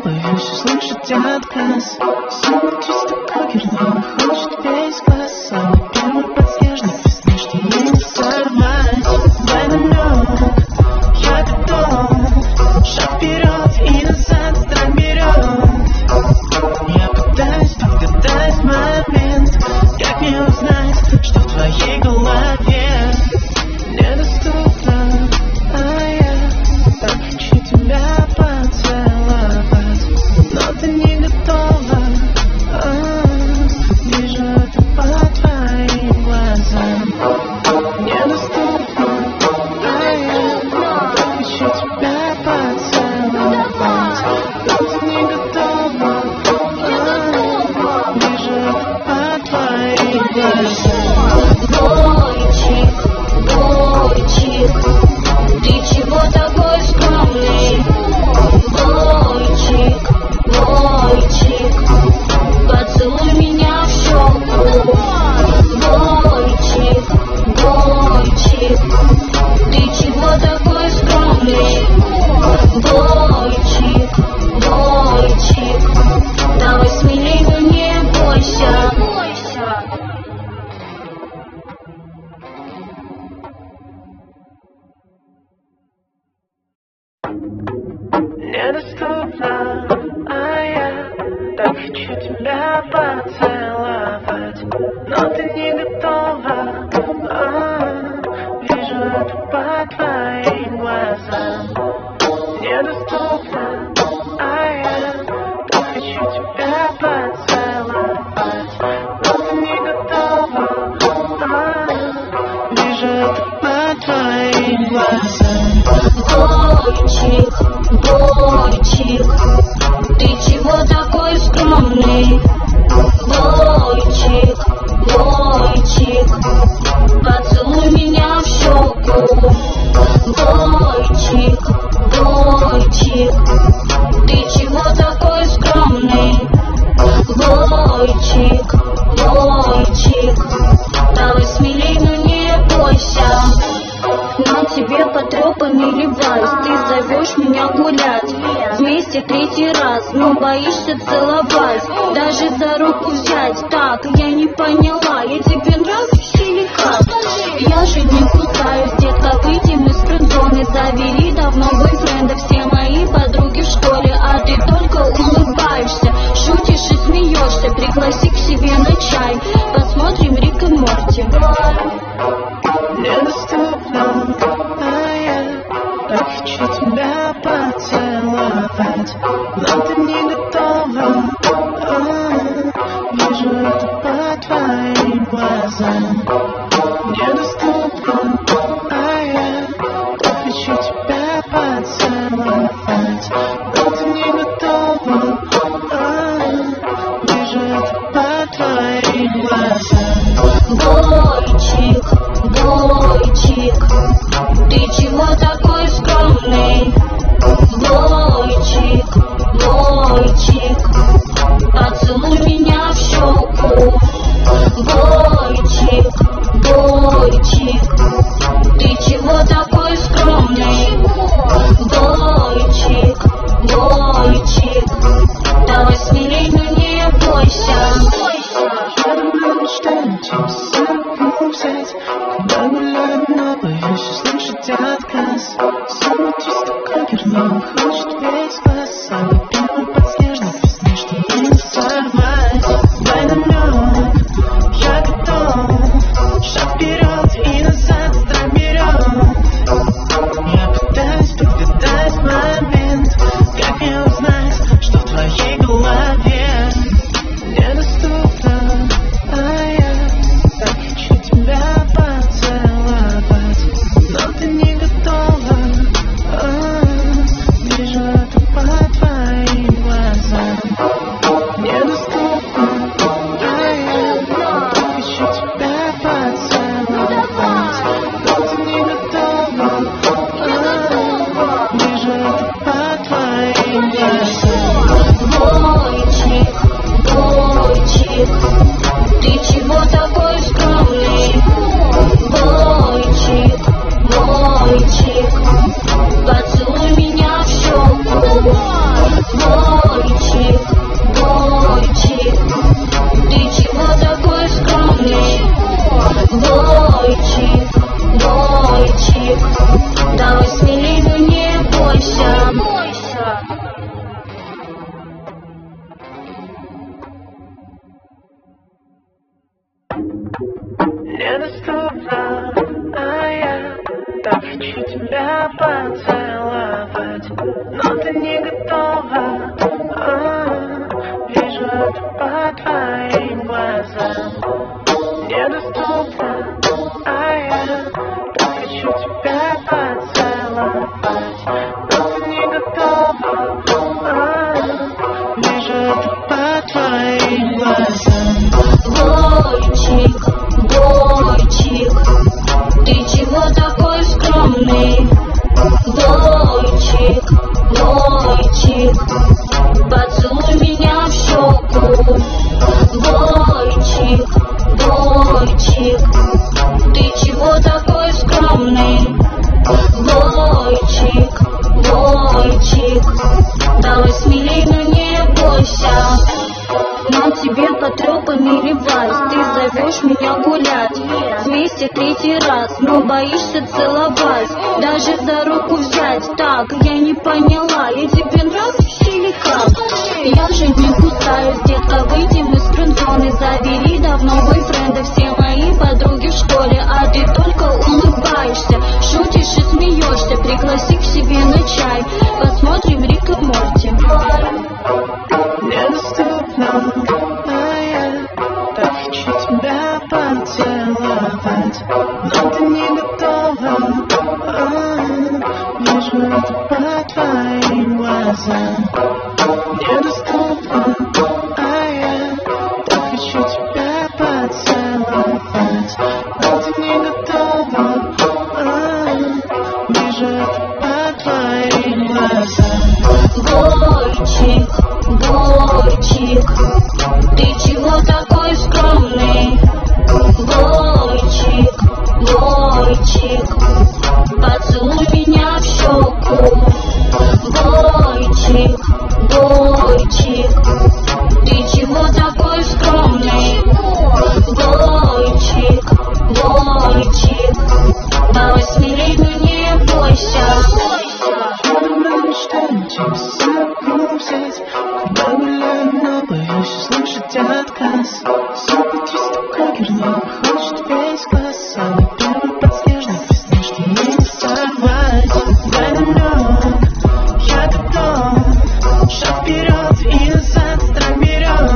боюсь услышать отказ. Снова чисто кокерно хочет весь глаз. Самый первый подснежник весны, что не сорвать. Дай намек, я готов. Шаг вперед и назад страх берет. Я пытаюсь подгадать момент. Как мне узнать, что в твоей голове недоступно, а я так хочу тебя поцеловать, но ты не готова. Вижу это по твоим глазам. Недоступно, а я так хочу тебя поцеловать, но ты не готова. Вижу это по твоим глазам. Бойчик, ты чего такой скромный? Бойчик, поцелуй меня в щеку. Бойчик, ты чего такой скромный? Бойчик, давай смелей, но не бойся. Недоступно, а я так хочу тебя поцеловать, но ты не готова. Вижу это по твоим глазам. Недоступно, а я так хочу тебя поцеловать, но ты не готова. Вижу это по твоим глазам. Бойчик, ты чего такой скромный? Бойчик, поцелуй меня в щеку. Бойчик, ты чего такой скромный? Бойчик, давай смелей, но не бойся. На тебе потрепанный левайс, ты зовешь меня гулять вместе третий раз, но боишься целовать, даже за руку взять. Так, я не поняла, я тебе нравлюсь или как? Я же не кусаюсь, детка, выйдем из френд-зоны. Завели давно бойфренда все мои подруги в школе, а ты только улыбаешься, шутишь и смеешься. Пригласи к себе на чай, посмотрим Рик и Морти. Недоступно, а я так хочу тебя поцеловать, но ты не готова. Вижу это по твоим глазам. Недоступно, а я так хочу тебя поцеловать, но ты не готова. Вижу это по твоим глазам. Бойчик, ты чего такой скромный? Бойчик, недоступна, а я так хочу тебя поцеловать, но ты не готова. Вижу это по твоим глазам. Недоступна, а я так хочу тебя поцеловать, но ты не готова. Вижу это по твоим глазам. Бойчик, бойчик, ты чего такой скромный? Бойчик, бойчик, поцелуй меня в щеку. Бойчик, бойчик, ты чего такой скромный? Бойчик, бойчик, давай смелей, но не бойся. Но тебе потрепанный ревайс, ты зовешь меня гулять вместе третий раз, но боишься целовать, даже за руку взять. Так, я не поняла, я тебе нравлюсь или как? Я же не кусаюсь, детка, выйдем из френд-зоны. Завели давно бойфренда все мои подруги в школе, а ты только улыбаешься, шутишь и смеешься. Пригласи к себе на чай, посмотрим Рик и Морти. Недоступна, а я так хочу тебя поцеловать, но ты не готова. Вижу это по твоим глазам. Недоступна, а я так хочу тебя поцеловать, но ты не готова. Вижу это по твоим глазам. Бойчик, бойчик, ты чего такой скромный? Бойчик, бойчик, поцелуй меня в щеку. Бойчик, бойчик, ты чего такой скромный? Бойчик, бойчик, давай смелей, но не бойся. Куда гуляю, но боюсь услышать отказ. Супер такой герой, хочет весь класс. Самый первый подснежный, признай, что мне не сорвать. Дай намек, я готов. Шаг вперед и назад страх берет.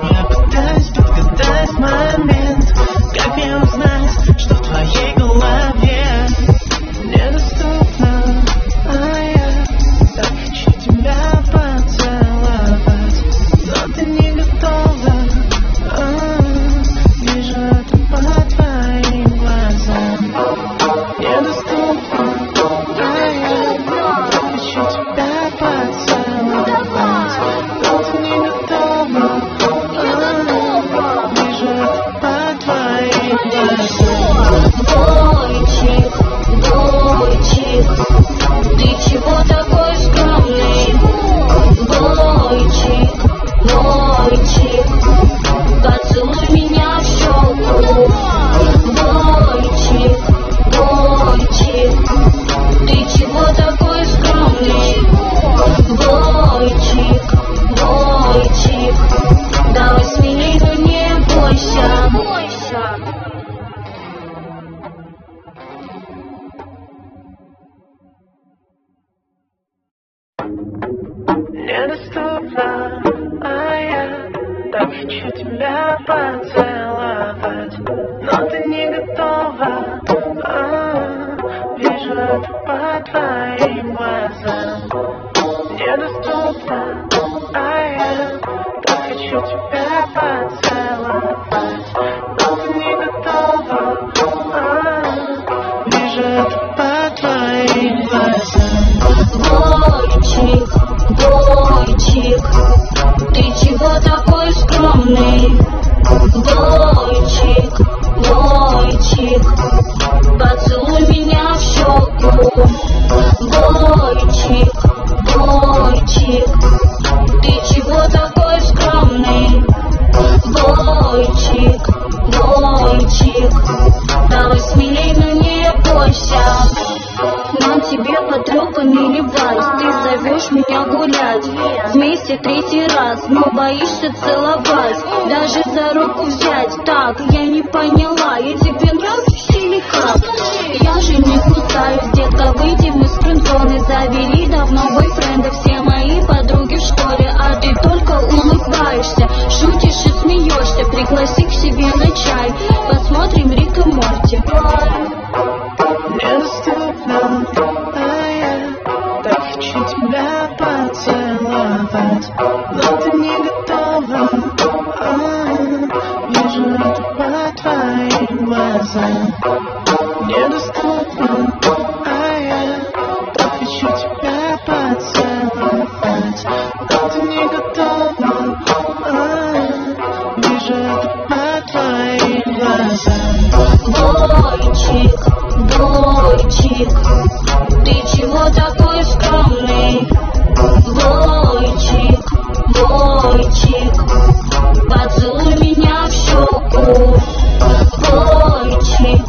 Я пытаюсь подгадать момент. Как мне узнать, что в твоей голове? Недоступно, а я так хочу тебя поцеловать, но ты не готова. Вижу это по твоим глазам. Недоступно, а я так хочу тебя поцеловать, но ты не готова. Вижу это по твоим глазам. Бойчик, бойчик, ты чего такой скромный? Бойчик, бойчик, поцелуй меня в щеку. Бойчик, бойчик, ты чего такой скромный? Бойчик, бойчик, давай смелей, но не бойся. Недоступна, а я так хочу тебя поцеловать, но ты не готова. Вижу это по твоим глазам. Недоступна, а я так хочу тебя поцеловать, но ты не готова. Вижу это по твоим глазам. Бойчик, бойчик, ты чего такой скромный? Бойчик, бойчик, поцелуй меня в щеку. Бойчик, бойчик, ты чего такой скромный? Бойчик, бойчик, давай смелей, но не бойся. Но тебе потрепанный ревайс, ты зовешь зовешь меня гулять вместе третий раз, но боишься целовать, даже за руку взять. Так, я не поняла, я тебе нравлюсь или как? Я же не кусаюсь, детка, выйдем из френдзоны. Завели давно бойфренда все мои подруги в школе, а ты только улыбаешься, шутишь и смеешься. Пригласи к себе на чай, посмотрим Рик и Морти. Недоступно, а я так хочу тебя поцеловать, но ты не готова. Вижу это по твоим глазам. Недоступно, а я так хочу тебя поцеловать, но ты не готова. Вижу это по твоим глазам. Бойчик, бойчик, ты чего такой скромный? Бойчик, бойчик, поцелуй меня в щеку. Бойчик,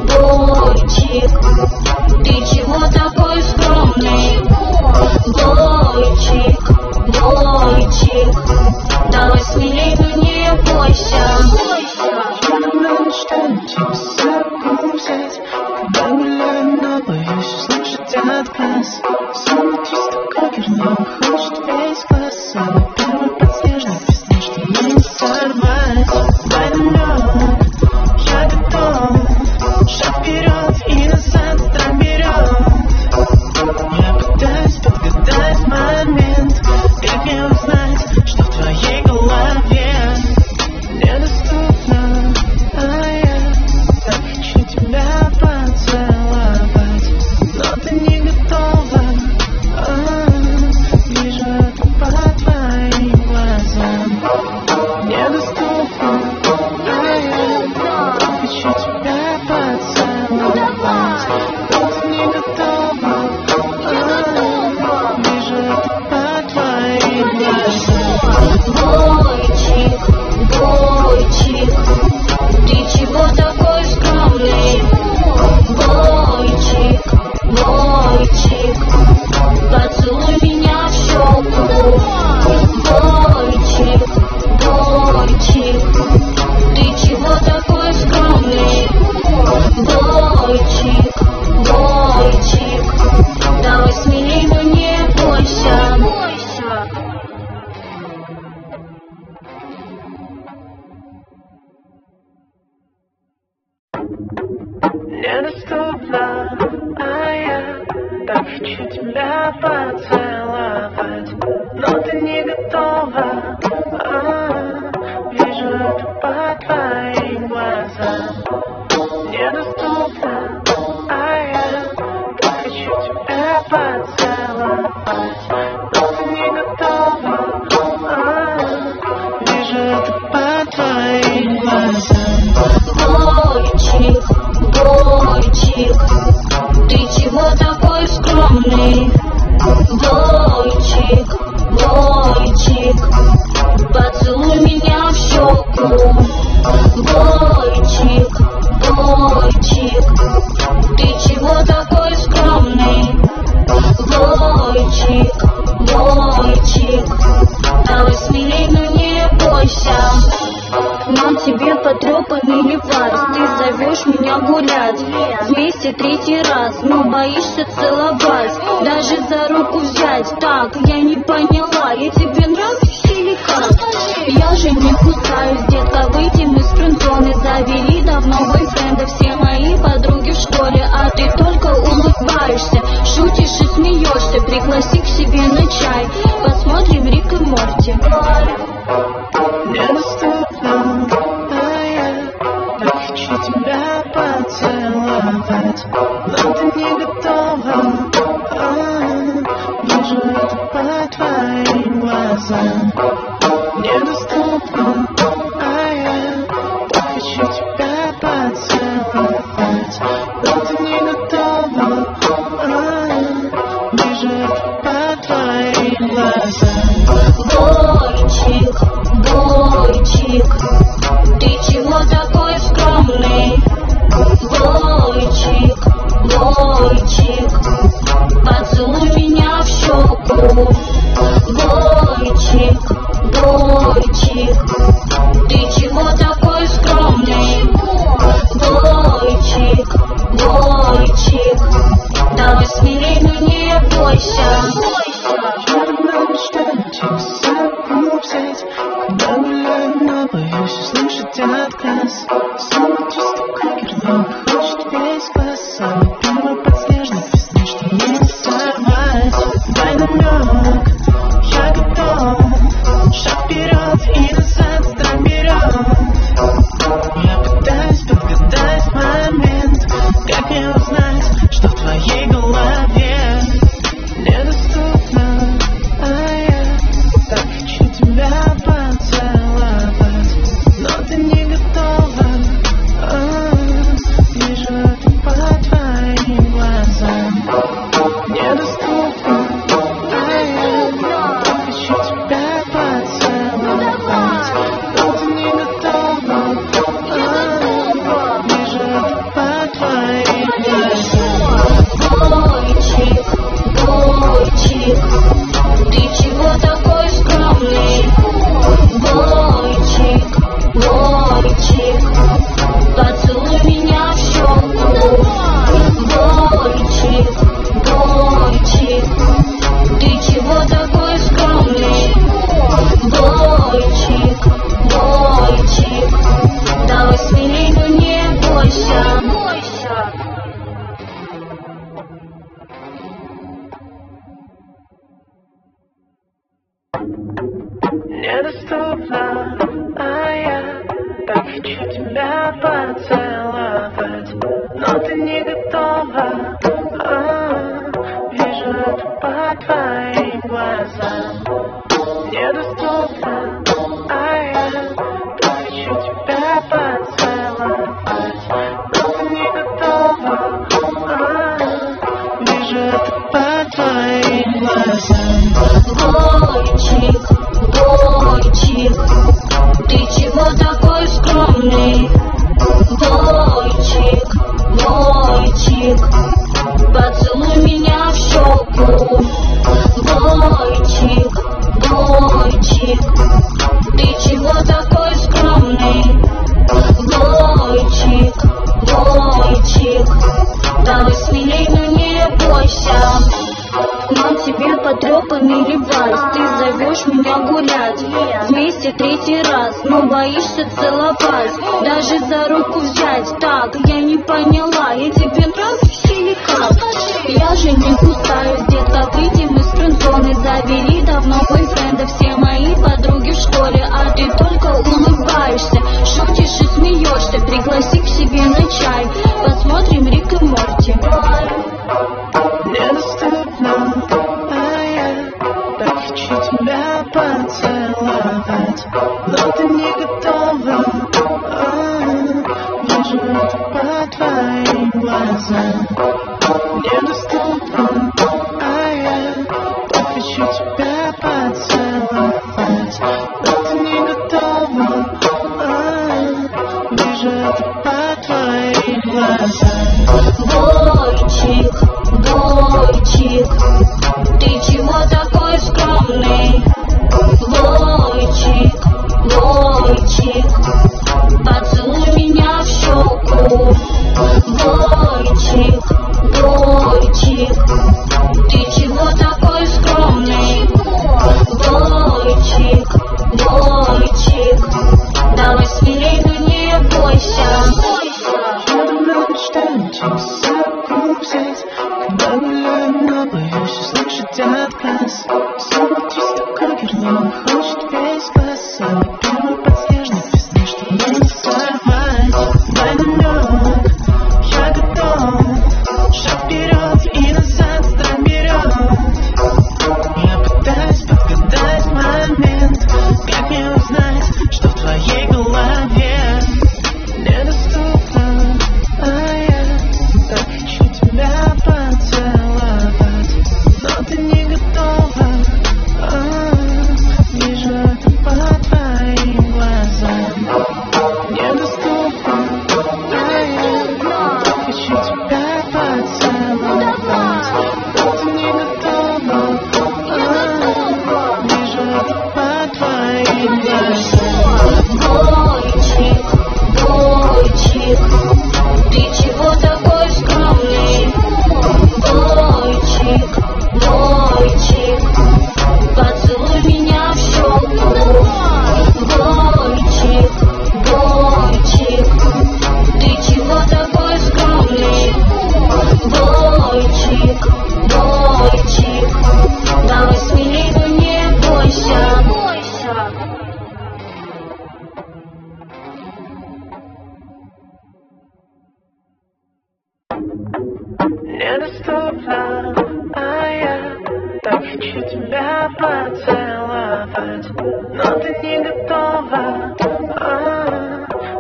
бойчик, ты чего такой скромный? Бойчик, бойчик, давай смелей, но не бойся. Что тебя с собой взять, когда гуляем, но боюсь услышать отказ. Сон чисто кокерно хочет весь класс, а на первой подснежной весне, что мне не сорвать. Дай намек, я готов, шаг вперед и назад проберет. Я пытаюсь подгадать момент, как мне узнать, что в твоей голове. Недоступно, а я так хочу тебя поцеловать, но ты не готова. Вижу это по твоим глазам. Недоступно, а я так хочу тебя поцеловать, но ты не готова. Вижу это по твоим глазам. Бойчик, бойчик, ты чего такой скромный? Бойчик, бойчик, поцелуй меня в щеку. Бойчик, бойчик, ты чего такой скромный? Бойчик, бойчик, давай смелей, но не бойся. Недоступно, а я так хочу тебя поцеловать, но ты не готова. Вижу это по твоим глазам. Недоступно, а я так хочу тебя поцеловать, но ты не готова. Вижу это по твоим глазам. Бойчик, бойчик, ты чего такой скромный? Бойчик, бойчик, поцелуй меня в щеку. Бойчик, бойчик, ты чего такой скромный? Бойчик, бойчик, давай смелей, но не бойся. Нам тебе потрепанный вальс, ты зовешь меня гулять вместе третий раз, но боишься целовать, даже за руку взять. Так, я не поняла, я тебе нравлюсь или как? Я же не кусаюсь, детка, выйдем из френдзоны. Завели давно бойфренда все мои подруги в школе, а ты только улыбаешься, шутишь и смеешься. Пригласи к себе на чай, посмотрим Рик и Морти. Недоступно, а я так хочу тебя поцеловать, но ты не готова. Вижу это по твоим глазам. Недоступно, а я так хочу тебя поцеловать, но ты не готова. Вижу это по твоим глазам. Бойчик, бойчик, ты чего такой скромный? Бойчик, бойчик, поцелуй меня в щеку. Бойчик, ты чего такой скромный? Бойчик, бойчик, давай смелей, но не бойся. Когда гуляю, но боюсь услышать отказ. Снова чисто крекер, но хочет весь класс. Самый первый подснежник весны, что мне не сорвать. Дай намек, я готов. Шаг вперед и назад стань берем. Я пытаюсь подгадать момент. Как мне узнать, что в твоей голове недоступно, а я так хочу тебя поцеловать, но ты не готова. Вижу это по твоим глазам. Недоступно, а я так хочу тебя поцеловать, но ты не готова. Вижу это по твоим глазам. Бойчик, бойчик, ты чего такой скромный? Бойчик, бойчик, поцелуй меня в щеку. Бойчик, бойчик, ты чего такой скромный? Бойчик, бойчик, давай смелей, но не бойся. Недоступно, а я так хочу тебя поцеловать, но ты не готова. Вижу это по твоим глазам. Недоступно, а я так хочу тебя поцеловать, но ты не готова. Вижу это по твоим глазам. Бойчик, бойчик, ты чего такой скромный? Бойчик, бойчик, поцелуй меня в щеку. Бойчик, бойчик, ты чего такой скромный? Бойчик, бойчик, давай смелей, но не бойся. На тебе потрепанный ревайс, ты зовешь меня гулять вместе третий раз, но боишься целовать, даже за руку взять. Так, я не поняла, я тебе нравлюсь или как? Я же не кусаюсь, детка, выйдем из френд-зоны. Завели давно бойфренда все мои подруги в школе, а ты только улыбаешься, шутишь и смеешься. Пригласи к себе на чай, посмотрим Рик и Морти. Недоступно, а я так хочу тебя поцеловать, но ты не готова. Вижу это по твоим глазам. Недоступно, а я так хочу тебя поцеловать, но ты не готова. Вижу это по твоим глазам. Бойчик, бойчик, ты чего такой скромный? Бойчик, бойчик, поцелуй меня в щеку. Бойчик, бойчик, ты чего такой скромный? Бойчик, бойчик, давай смелей, но не бойся. Мечтаю чудеса взять, когда гуляю, но боюсь услышать отказ. Снова чисто крекер, но хочет весь класс. Самый первый подснежник весны, что мне не сорвать. Дай намек, я готов. Шаг вперед и назад стань берем. Я пытаюсь подгадать момент. Как мне узнать, что в твоей голове недоступно, а я так хочу тебя поцеловать, но ты не готова. Вижу это по твоим недоступна, а я так хочу тебя поцеловать, но ты не готова.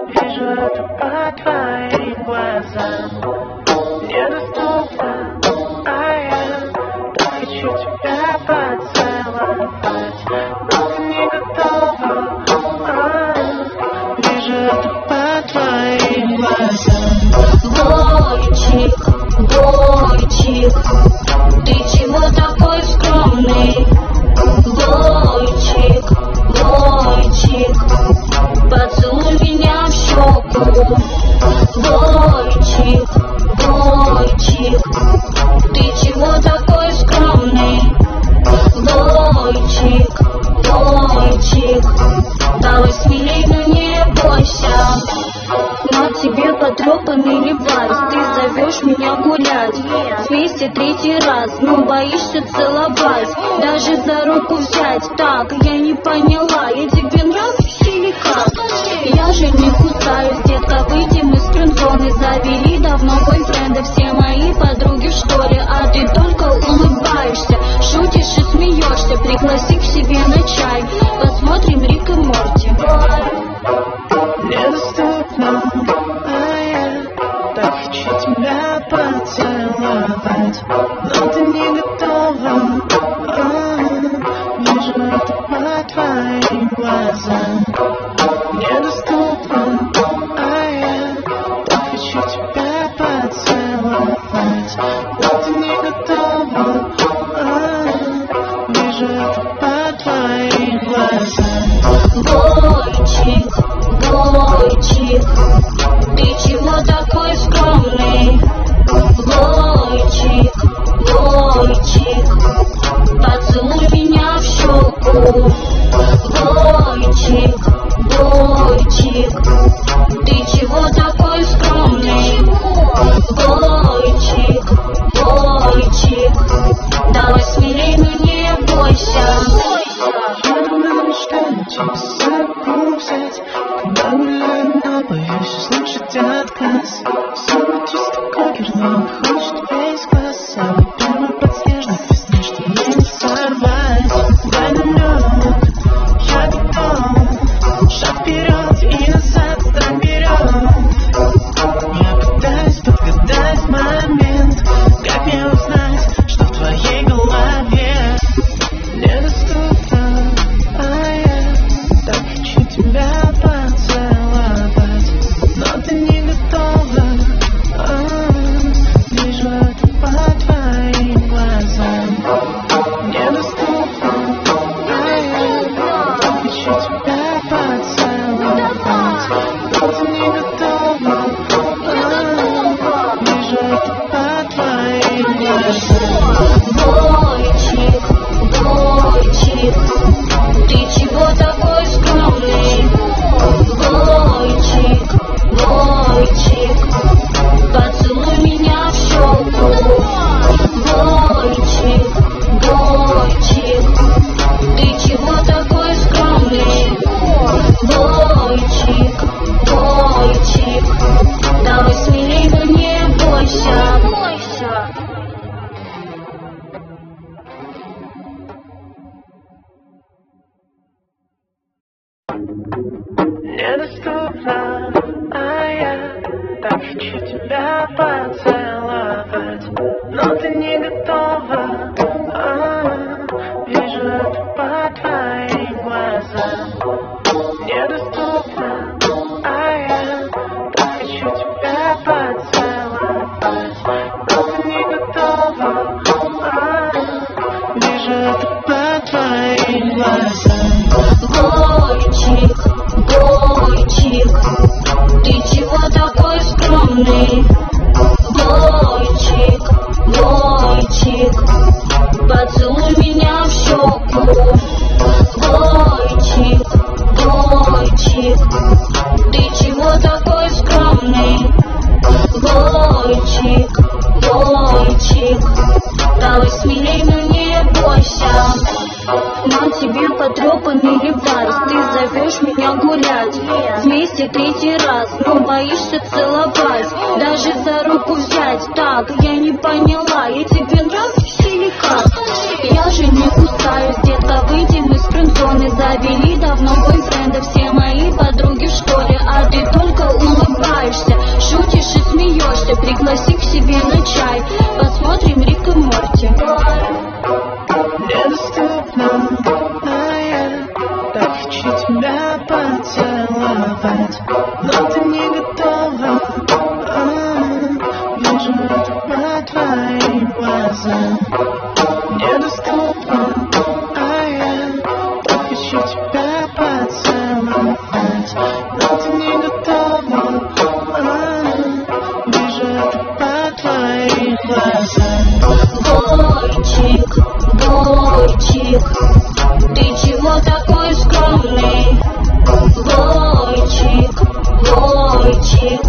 Вижу это по твоим глазам. Недоступна, а я так хочу тебя поцеловать, но ты не готова. Вижу это по твоим глазам. Бойчик, ты чего такой скромный? Бойчик, поцелуй меня в щеку. Бойчик, ты чего такой скромный? Бойчик, давай смелей, но не бойся. На тебе потрепанный левайс, ты зовешь меня гулять вместе третий раз, но боишься целовать, даже за руку взять. Так, я не поняла, я тебе нравлюсь или как? Я же не кусаюсь, детка, выйдем из френд-зоны. Завели давно бойфренда, все мои подруги в школе, а ты только улыбаешься, шутишь и смеешься. Пригласи к себе на чай, посмотрим Рик и Морти. Недоступна, а я так хочу тебя поцеловать, но ты не готова. Вижу это по твоим глазам. Недоступна, а я так хочу тебя поцеловать, но ты не готова. Вижу это по твоим глазам. Бойчик, ты чего такой скромный? Бойчик, поцелуй меня в щеку. Бойчик, ты чего такой скромный? Бойчик, давай смелей, но не бойся. Я думаю, мечтаю тебя с собой взять, когда гуляю, но боюсь услышать отказ. Снова чисто как ярлык, хочет весь глаз, а вот первый подснежник весны, что мне не сорвать. Дай намек, я готов, шаг вперед и назад наперед. Я пытаюсь подгадать момент, как мне узнать, что в твоей голове. Недоступна, а я так хочу тебя поцеловать, но ты не готова. Вижу это по твоим глазам. Недоступна, а я так хочу тебя поцеловать, но ты не готова. Вижу это по твоим глазам. Бойчик, ты чего такой скромный? Бойчик, поцелуй меня в щеку. Бойчик, ты чего такой скромный? Бойчик, давай смелей, но не бойся. Недоступна, а я так хочу тебя поцеловать, но ты не готова. Вижу это по твоим глазам. Недоступна, а я так хочу тебя поцеловать, но ты не готова. Вижу это по твоим глазам. Бойчик, ты чего такой скромный? Бойчик, поцелуй меня в щеку. Бойчик, ты чего такой скромный? Бойчик, давай смелей, но не бойся. На тебе потрепанный левайс, ты зовешь меня гулять. Вместе третий раз, но боишься целовать, даже за руку взять. Так, я не поняла, я тебе нравлюсь или как? Я же не кусаюсь, детка, выйдем из френд-зоны. Завели давно бойфренда все мои подруги в школе, а ты только улыбаешься, шутишь и смеешься. Пригласи к себе на чай, посмотрим Рик и Морти. Недоступно, а я так хочу тебя поцеловать, но ты не готова. Вижу это по твоим глазам. Недоступно, а я так хочу тебя поцеловать, но ты не готова. Вижу это по твоим глазам. Бойчик, бойчик, ты чего такой скромный? Бойчик, бойчик,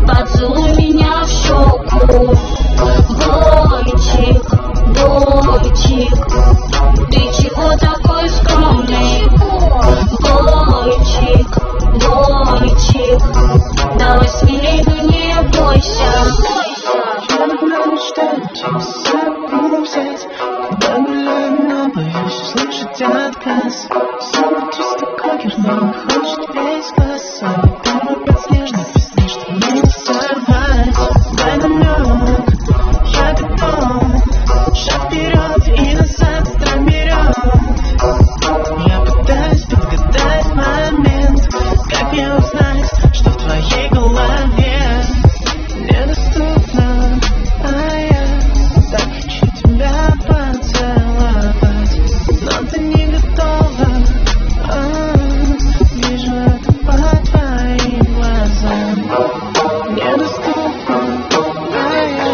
поцелуй меня в щеку. Бойчик, бойчик, ты чего такой скромный? Бойчик, бойчик, давай смелей, ну не бойся. Я люблю мечтать, тебя с собой взять, когда гуляем, но боюсь услышать отказ. Снова чисто кокер, но хочет весь глаз. Обитаем опять снежно, песни, что не сорвать. Дай намек, я готов. Шаг вперед и назад стран берет. Я пытаюсь подгадать момент, как мне узнать, что в твоей голове. Недоступно, а я так хочу тебя поцеловать, но ты не готова. Вижу это по твоим глазам. Недоступно, а я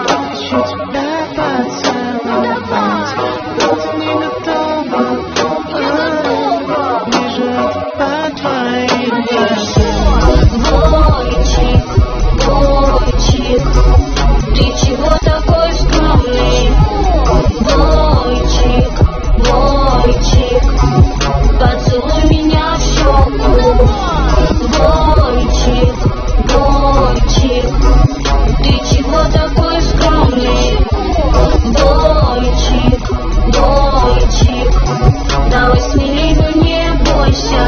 так хочу тебя поцеловать, но ты не готова. Вижу это по твоим глазам. Бойчик, бойчик, ты чего такой скромный? Бойчик, бойчик, поцелуй меня в щеку. Бойчик, бойчик, ты чего такой скромный? Бойчик, бойчик, давай смелей, ну не бойся.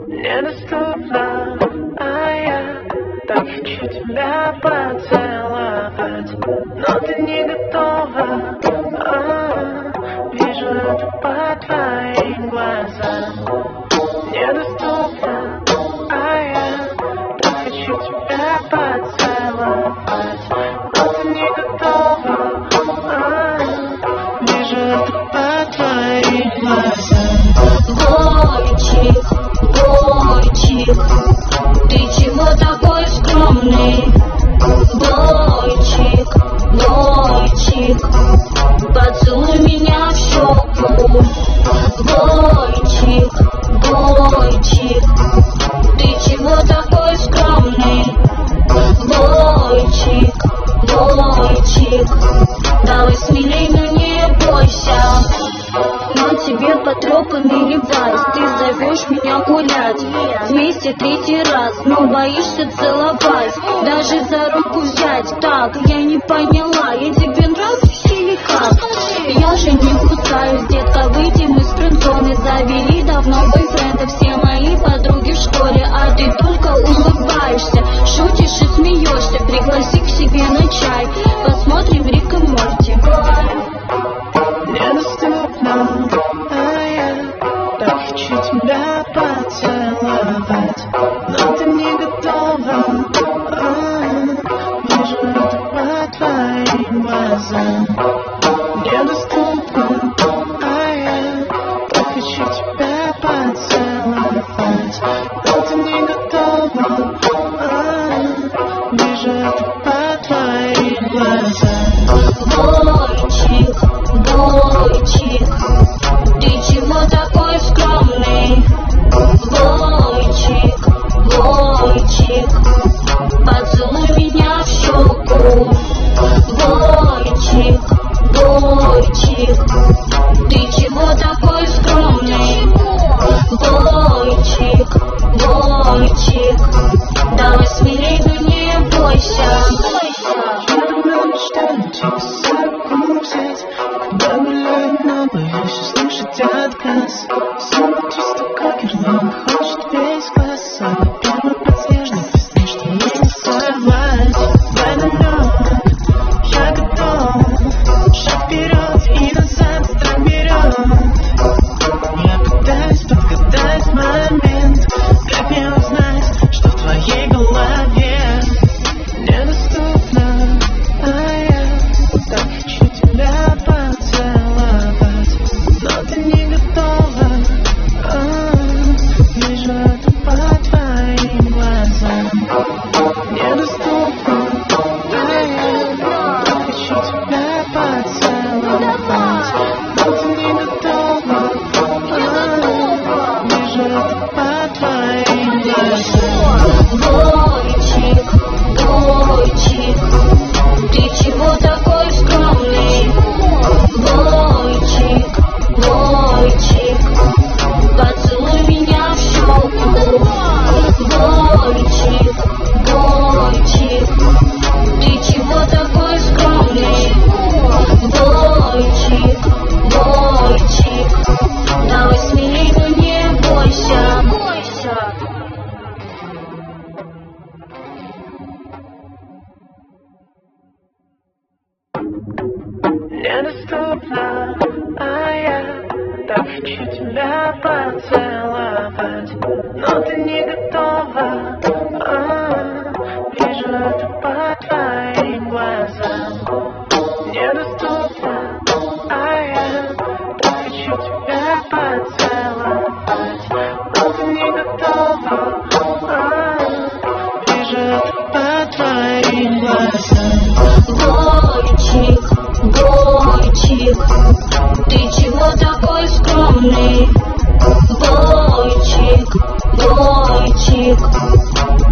Недоступно, а я так хочу тебя поцеловать, но ты не готова. Вижу это по твоим глазам. Недоступно, а я так хочу тебя поцеловать, но ты не готова. Вижу это по твоим глазам. Бойчик, бойчик, ты чего такой скромный? Бойчик, бойчик, поцелуй меня в щеку. Бойчик, бойчик, ты чего такой скромный? Бойчик, бойчик, давай смелей, ну не бойся. На тебе потрепанный левайс, ты зовешь меня гулять. Вместе третий раз, но боишься целовать, даже за руку взять. Так, я не поняла, я тебе нравлюсь или как? Я же не кусаюсь, детка, выйдем из френд-зоны. Завели давно бойфренда все мои подруги в школе, а ты только улыбаешься, шутишь и смеешься. Пригласи к себе на чай, посмотрим Рик и Морти. Недоступно, а я так хочу тебя поцеловать, но ты не готова. Вижу это по твоим глазам. Недоступно, а я так хочу тебя поцеловать, но ты не готова. Вижу это по твоим глазам. Бойчик, бойчик, ты чего такой скромный? Бойчик, бойчик, поцелуй меня в щеку. недоступно, а я так хочу тебя поцеловать, но ты не готова. Вижу это по твоим глазам. Недоступно, а я так хочу тебя поцеловать, но ты не готова. Вижу это по твоим глазам. Бойчик, ты чего такой скромный? Бойчик,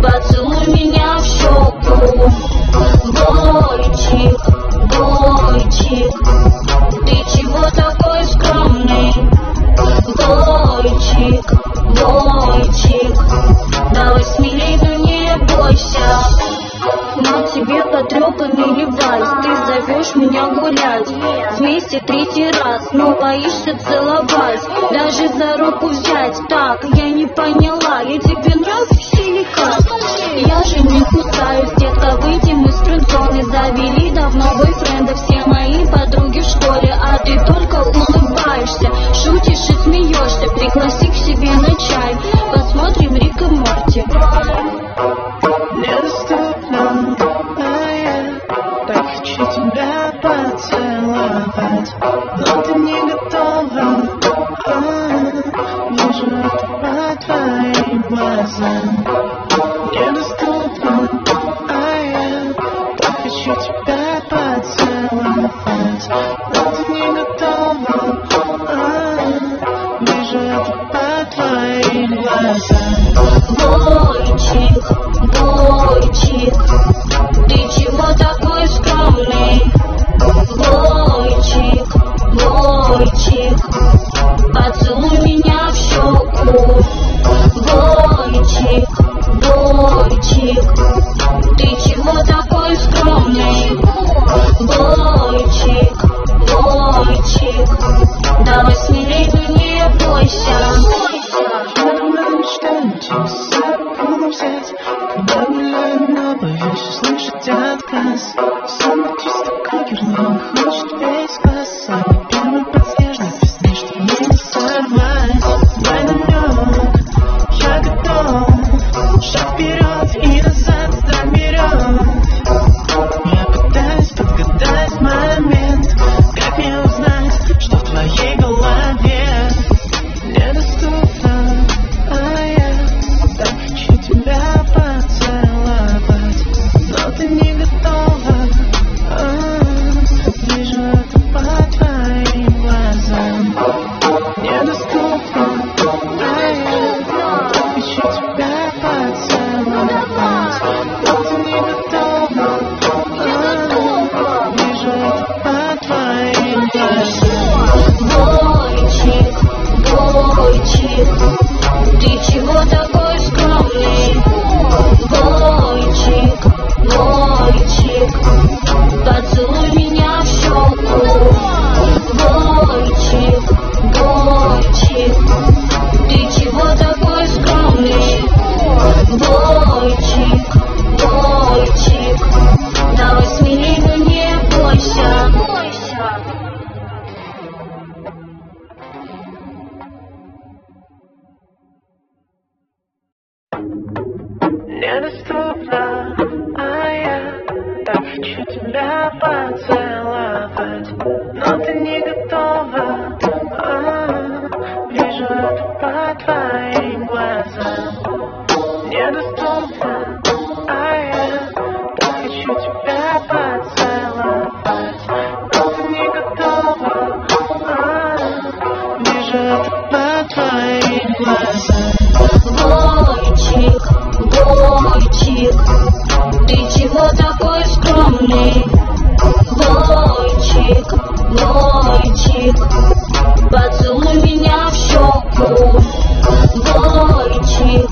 поцелуй меня в щеку. Бойчик, ты чего такой скромный? Бойчик, давай смелей, но не бойся. Но тебе потрепанный вальс, ты зовешь меня гулять вместе третий раз, но боишься целовать, даже за руку взять. Так, я не поняла, я тебе нравлюсь или как? Я же не кусаюсь, детка, выйдем из френд-зоны. Завели давно бойфренда все мои подруги в школе, а ты только улыбаешься, шутишь и смеешься. Пригласи к себе на чай, посмотрим Рик и Морти. Недоступно, а я так хочу тебя поцеловать, но ты не готова. Вижу это по твоим глазам. Недоступно, а я так хочу тебя поцеловать, но ты не готова. Вижу это по твоим глазам. Бойчик, ты чего такой скромный? Бойчик, поцелуй меня в щеку. Бойчик, ты чего такой скромный? Бойчик, давай смелей, но не бойся. Когда гуляю много, вещи слышать отказ. Сон чисто как герой, хочет весь класс. Самый первый подснежный песни, что мне не сорвать. Давай намек, я готов. Шаг вперед и назад заберем. Я пытаюсь подгадать момент, как мне узнать, что в твоей голове. Недоступно, а я так хочу тебя поцеловать, но ты не готова. Вижу это по твоим глазам. Недоступно, а я так хочу тебя поцеловать, но ты не готова. Вижу это по твоим глазам. Бойчик, ты чего такой скромный? Бойчик, поцелуй меня в щеку. Бойчик, ты чего такой скромный? Бойчик, давай смелей, но не бойся. Недоступно, а я так хочу тебя поцеловать, но ты не готова. Вижу это по твоим глазам. Недоступно, а я так хочу тебя поцеловать, но ты не готова. Вижу это по твоим глазам. Бойчик, ты чего такой скромный? Бойчик, поцелуй меня в щеку. Бойчик,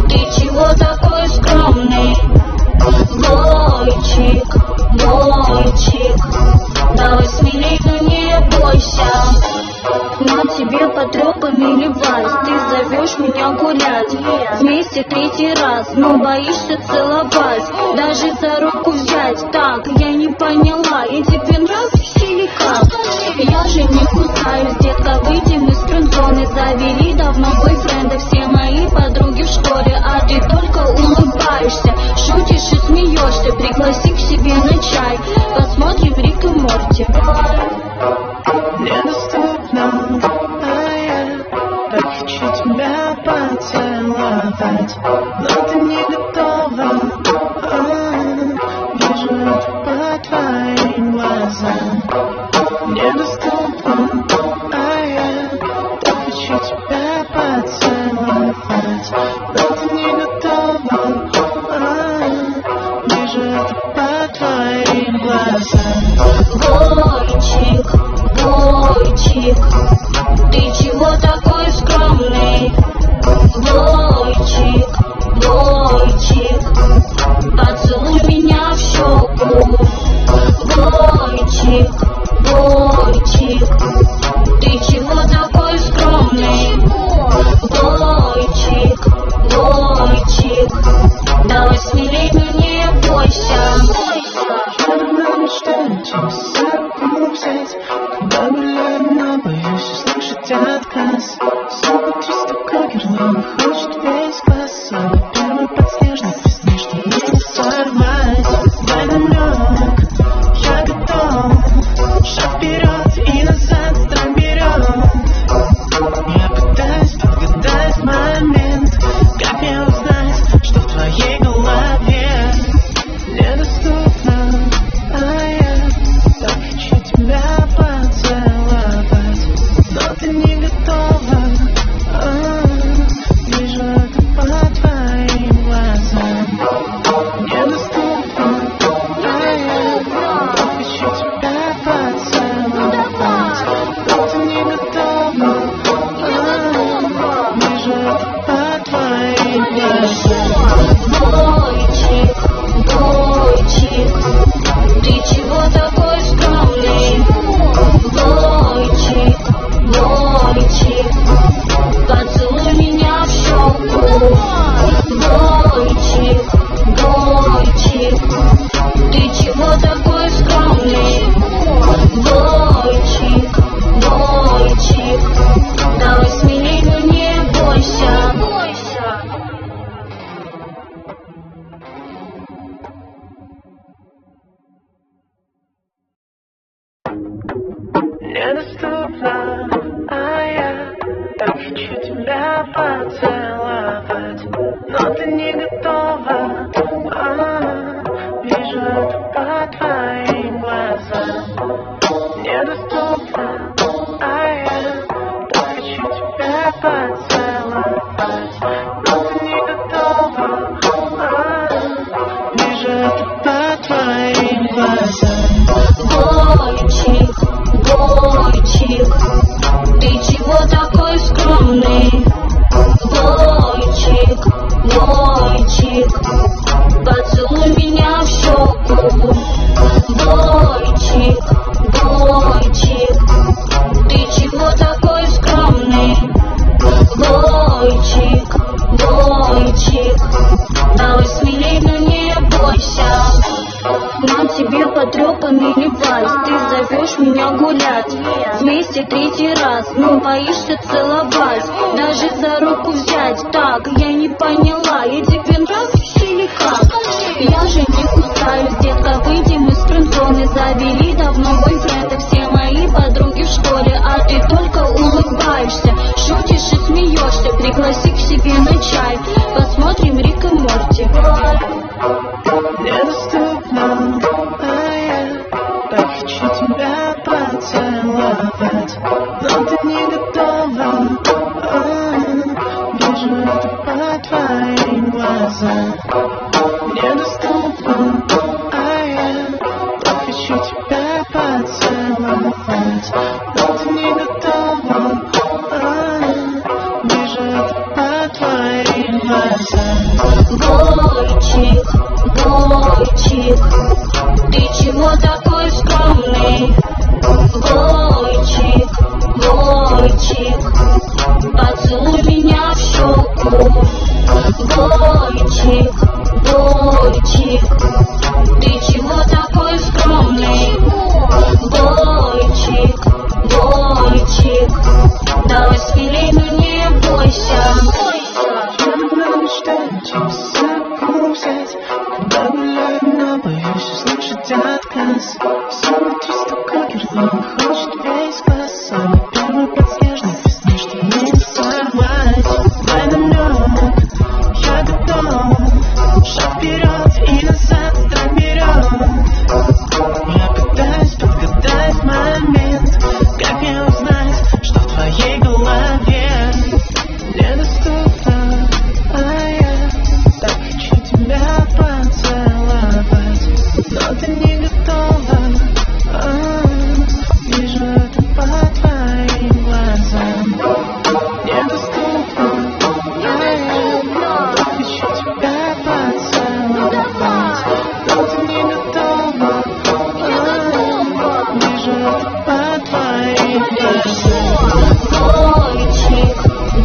ты чего такой скромный? Бойчик, давай смелей, но не бойся. Но тебе потрепанный вальс, ты зовешь меня гулять вместе вместе третий раз, но боишься целовать, даже за руку взять. Так, я не поняла, я тебе нравлюсь или как? Я же не кусаюсь, детка, выйдем из френд-зоны. Завели давно бойфренда все мои подруги в школе, а ты только улыбаешься, шутишь и смеешься. Пригласи к себе на чай, посмотрим Рик и Морти. Недоступно, а я так хочу тебя поцеловать, но ты не готова. Вижу это по твоим глазам. Недоступно, а я так хочу тебя поцеловать, но ты не готова. Вижу это по твоим глазам. Бойчик, бойчик, ты чего такой скромный? Бойчик, бойчик, поцелуй меня в щеку. Бойчик, бойчик, ты чего такой скромный? Бойчик, бойчик, давай смелей, но не бойся. Я мечтаю через руку взять, когда гуляю, но боюсь услышать отказ. Снова триста кагерла хочет весь класс, самый первый подснежник весны, что нужно сорвать. Дай намек, я готов, шаг вперед и назад страх берет. Я пытаюсь подгадать момент, как мне узнать, что в твоей голове. Недоступно, а я так хочу тебя поцеловать, но ты не готова. Вижу это по твоим глазам. Недоступно, а я так хочу тебя поцеловать, но ты не готова. Вижу это по твоим глазам. Бойчик, бойчик, ты чего такой скромный? Бойчик, бойчик, поцелуй меня в щеку. Бойчик, бойчик, ты чего такой скромный? Бойчик, бойчик, давай смелей, но не бойся. Недоступно, а я так хочу тебя поцеловать, но ты не готова. Вижу это по твоим глазам. Недоступно, а я так хочу тебя поцеловать, но ты не готова. Вижу это по твоим глазам. Бойчик, бойчик, ты чего такой скромный? Бойчик, бойчик, поцелуй меня в щеку. Бойчик, бойчик, ты чего такой скромный? Бойчик, бойчик, давай смелей, но не бойся. На тебе потрепанный левайс, ты зовешь меня гулять вместе третий раз, но боишься целовать, даже за руку взять. Так, я не поняла, я тебе нравлюсь или как? Я же не кусаюсь, детка, выйдем из френд-зоны. Завели давно бойфренда все мои подруги в школе, а ты только улыбаешься, шутишь и смеешься. Пригласи к себе на чай, посмотрим Рик и Морти. Недоступно, а я так хочу тебя поцеловать, но ты не готова. Вижу это по твоим глазам. Недоступно. слышать отказ. Все внутри столько герло, хочет весь класс. Самый первый подснежный весны, что не сорвать. Дай намек, я готов. Шаг вперед и назад травмирен. Я пытаюсь подгадать момент. Как мне узнать, что в твоей голове недоступно, а я так хочу тебя поцеловать, но ты не готова. Вижу это по твоим глазам. Недоступно, а я так хочу тебя поцеловать, но ты не готова. Вижу это по твоим глазам. Бойчик,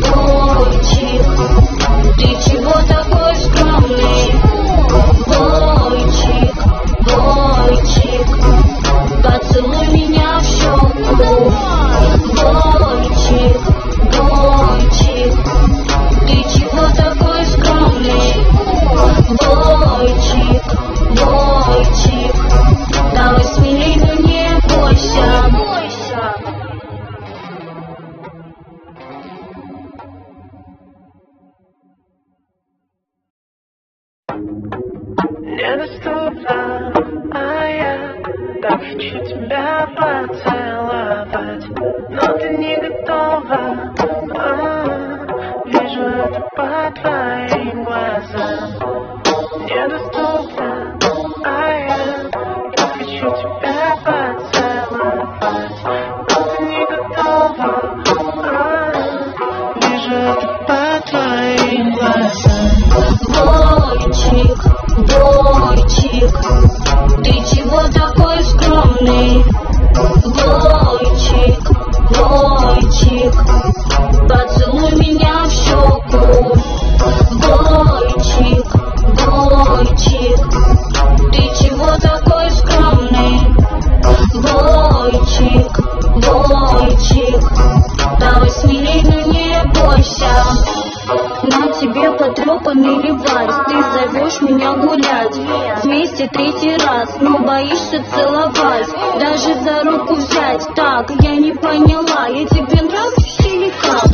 бойчик, ты чего такой скромный? Бойчик, бойчик, поцелуй меня в щеку. Бойчик, бойчик, ты чего такой скромный? Бойчик, бойчик, давай смелей, но не бойся. Недоступно, а я так хочу тебя поцеловать, но ты не готова. Вижу это по твоим глазам. Недоступно, а я так хочу тебя поцеловать, но ты не готова. Вижу это по твоим глазам. Бойчик, бойчик, ты чего такой скромный? Бойчик, бойчик, поцелуй меня в щеку. Бойчик, бойчик, ты чего такой скромный? Бойчик, бойчик, давай смелей, но не бойся. На тебе потрепанный левайс, ты зовешь меня гулять вместе третий раз, но боишься целовать, даже за руку взять. Так, я не поняла, я тебе нравлюсь или как?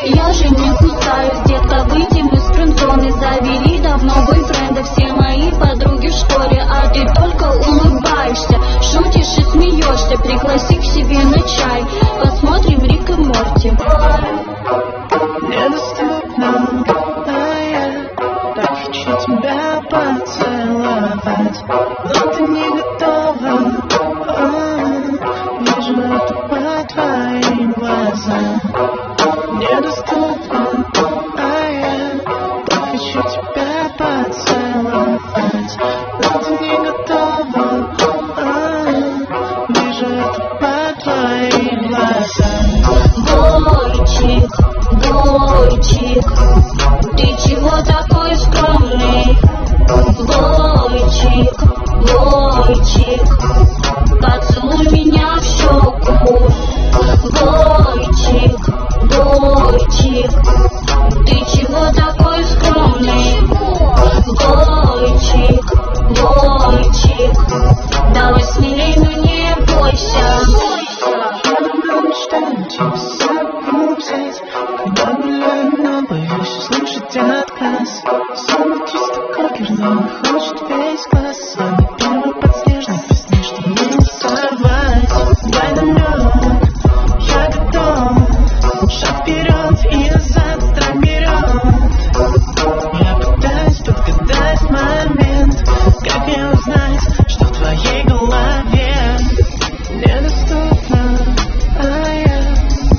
Я же не кусаюсь, детка, выйдем из френд-зоны. Завели давно бойфренда все мои подруги в школе, а ты только улыбаешься, шутишь и смеешься. Пригласи к себе на чай, посмотрим Рик и Морти. Недоступно, а я так хочу тебя поцеловать, но ты не готова. Вижу это по твоим глазам. Недоступно, а я так хочу тебя поцеловать, но ты не готова. Вижу это по твоим глазам. Бойчик, бойчик, ты чего такой скромный? Бойчик, бойчик, поцелуй меня в щеку. Бойчик, бойчик, ты чего такой скромный? Бойчик, бойчик, давай смелей, но не бойся. Мечтаю тебя с собой взять, когда гуляю, но боюсь услышать отказ. Все внутри столько герло, хочет весь класс. Самый первый подснежный весны, что не сорвать. Дай намек, я готов. Шаг вперед и назад травмирен. Я пытаюсь подгадать момент. Как мне узнать, что в твоей голове недоступно, а я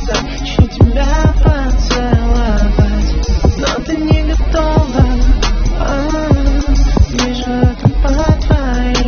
так хочу тебя поцеловать, но ты не готова. Вижу это по твоим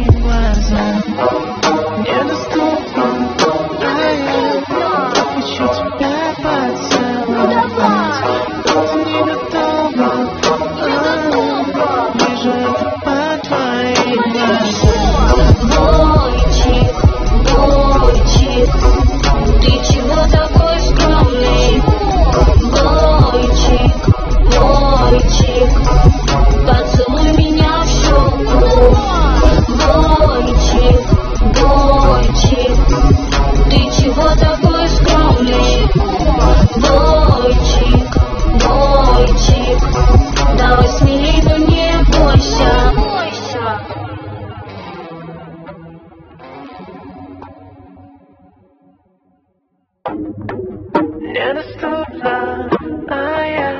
Недоступно, а я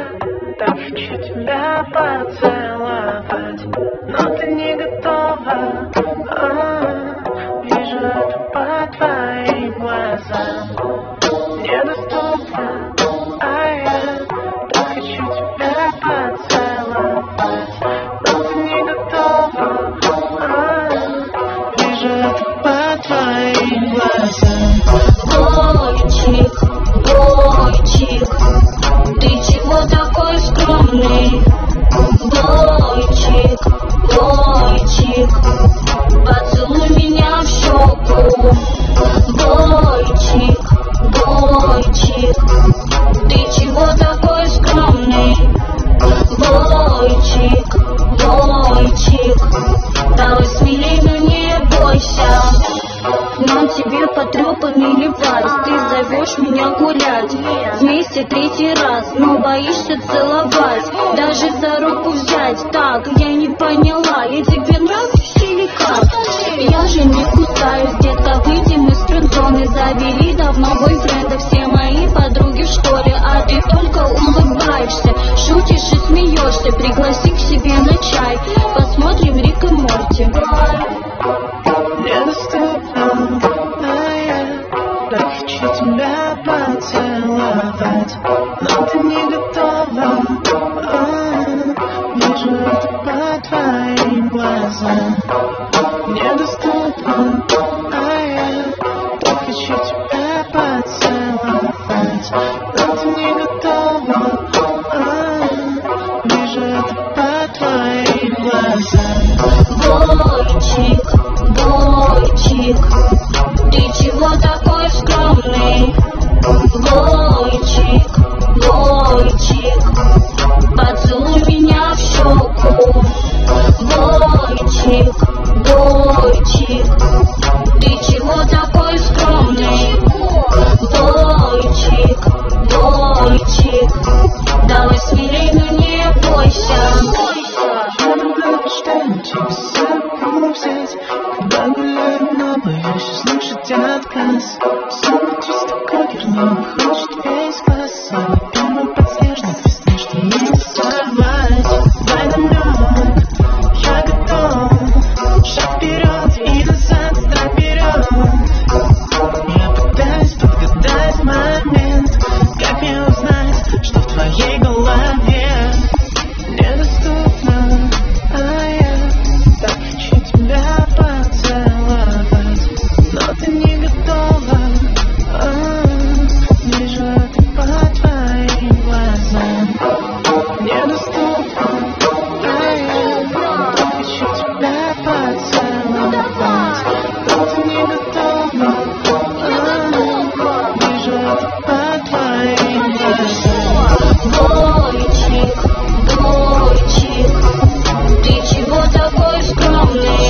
так хочу тебя поцеловать, но ты не готова. Вижу это по твоим глазам. Недоступно, а я так хочу тебя поцеловать, но ты не готова. Вижу это по твоим глазам. Бойчик, ты чего такой скромный? Бойчик, поцелуй меня в щеку. Бойчик, ты чего такой скромный? Бойчик, давай смелей, но не бойся. Нам тебе потрепанный левать, ты зовешь меня гулять вместе третий раз, но боишься целовать, даже за руку взять. Так, я не поняла, я тебе нравлюсь или как? Я же не кусаюсь, детка, выйдем из френд-зоны. Завели давно бойфренда все мои подруги в школе, а ты только улыбаешься, шутишь и смеешься. Пригласи к себе на чай, посмотрим Рик и Морти. Недоступно, а я так хочу тебя поцеловать, но ты не готова. Вижу это по твоим глазам. Недоступно, а я так хочу тебя поцеловать, но ты не готова. Вижу это по твоим глазам. Бойчик, ты чего такой скромный? Бойчик, поцелуй меня в щеку. Бойчик, ты чего такой скромный? Бойчик, давай смелей, но не бойся. Когда гуляю, но боюсь услышать отказ. Снова твист такой вернее, хочет весь класс. Самый первый подснежник, весны, что не сорвать. Дай намек, я готов. Шаг вперед и назад, страх берет. Я пытаюсь подгадать момент, как мне узнать, что в твоей голове. Недоступно, а я так хочу тебя поцеловать, но ты не готова. Вижу это по твоим глазам. Недоступно, а я так хочу тебя поцеловать, но ты не готова. Вижу это по твоим глазам. Бойчик, ты чего такой скромный?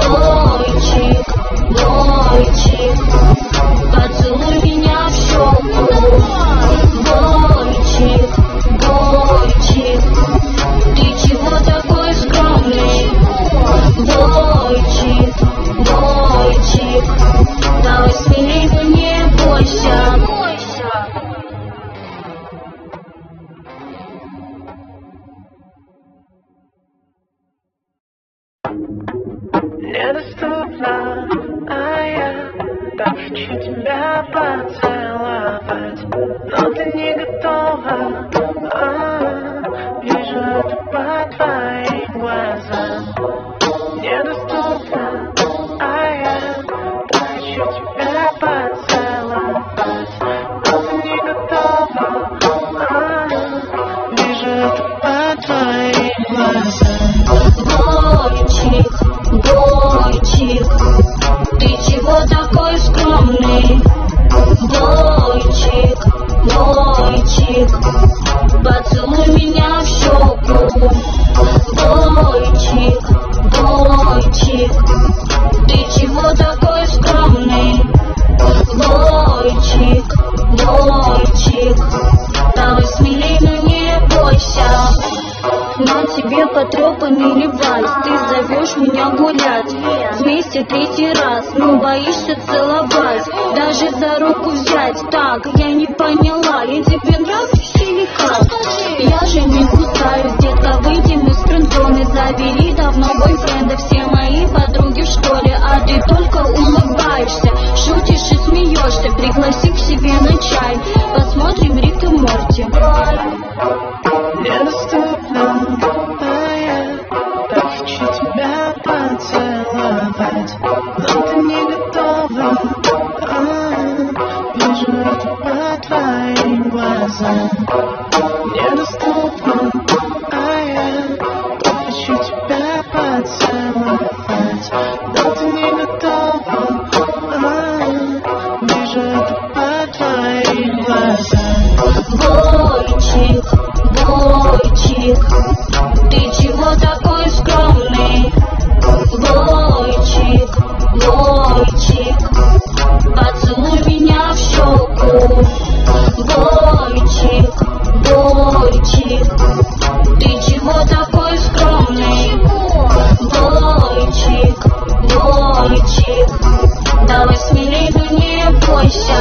Бойчик, поцелуй меня в щеку. Бойчик, ты чего такой скромный? Бойчик, давай смелей, но не бойся. Недоступно, а я так хочу тебя поцеловать, но ты не готова. Вижу это по твоим глазам. Недоступно, а я так хочу тебя поцеловать, но ты не готова. Вижу это по твоим глазам. Бойчик, ты чего такой скромный? Бойчик, поцелуй меня в щеку. зовешь меня гулять вместе третий раз, но боишься целовать, даже за руку взять. Так, я не поняла, я тебе нравлюсь или как? Я же не кусаюсь, детка, выйдем из френд-зоны. Завели давно бойфренда все мои подруги в школе, а ты только улыбаешься, шутишь и смеешься. Пригласи к себе на чай, посмотрим Рик и Морти. Недоступно, а я так хочу тебя поцеловать, но ты не готова. Вижу это по твоим глазам. Недоступно, а я так хочу тебя поцеловать, но ты не готова. Вижу это по твоим глазам. Бойчик, бойчик, ты чего такой скромный? Бойчик, бойчик, поцелуй меня в щеку. Бойчик, бойчик, ты чего такой скромный? Бойчик, бойчик, давай смелей, но не бойся.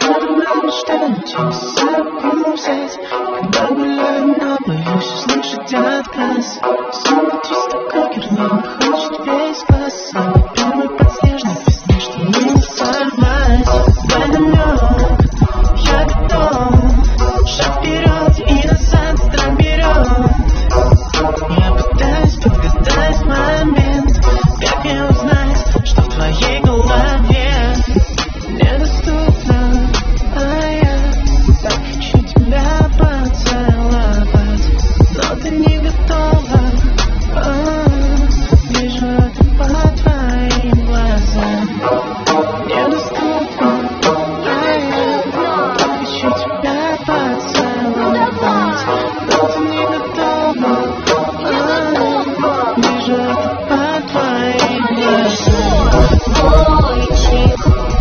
Я давно мечтаю тебя за руку взять, когда гуляю, но боюсь услышать отказ. Снова чисто кокер, хочет весь глаз. Самый первый подснежник весны, что не сорвать. Дай намек, я готов. Шаг вперед и назад стран берет. Я пытаюсь подгадать момент, как мне узнать, что в твоей голове. Недоступно, а я так хочу тебя поцеловать, но ты не готова. Вижу это по твоим глазам. Недоступно, а я так хочу тебя поцеловать, но ты не готова. Вижу это по твоим глазам. Бойчик,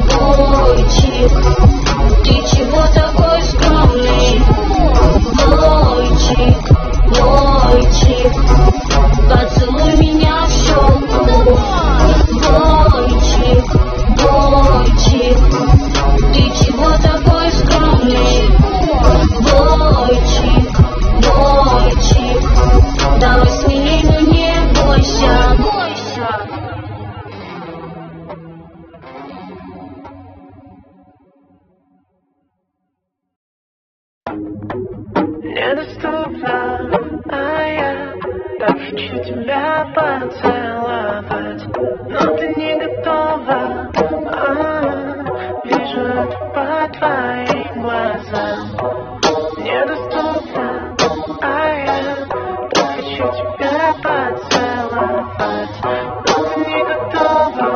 бойчик, ты чего такой скромный? Бойчик, бойчик, поцелуй меня в щеку. Бойчик, бойчик, ты чего такой скромный? Бойчик, бойчик, давай смелей, но не бойся. Недоступно, а я так хочу тебя поцеловать, но ты не готова. Вижу это по твоим глазам. Недоступно, а я так хочу тебя поцеловать, но ты не готова.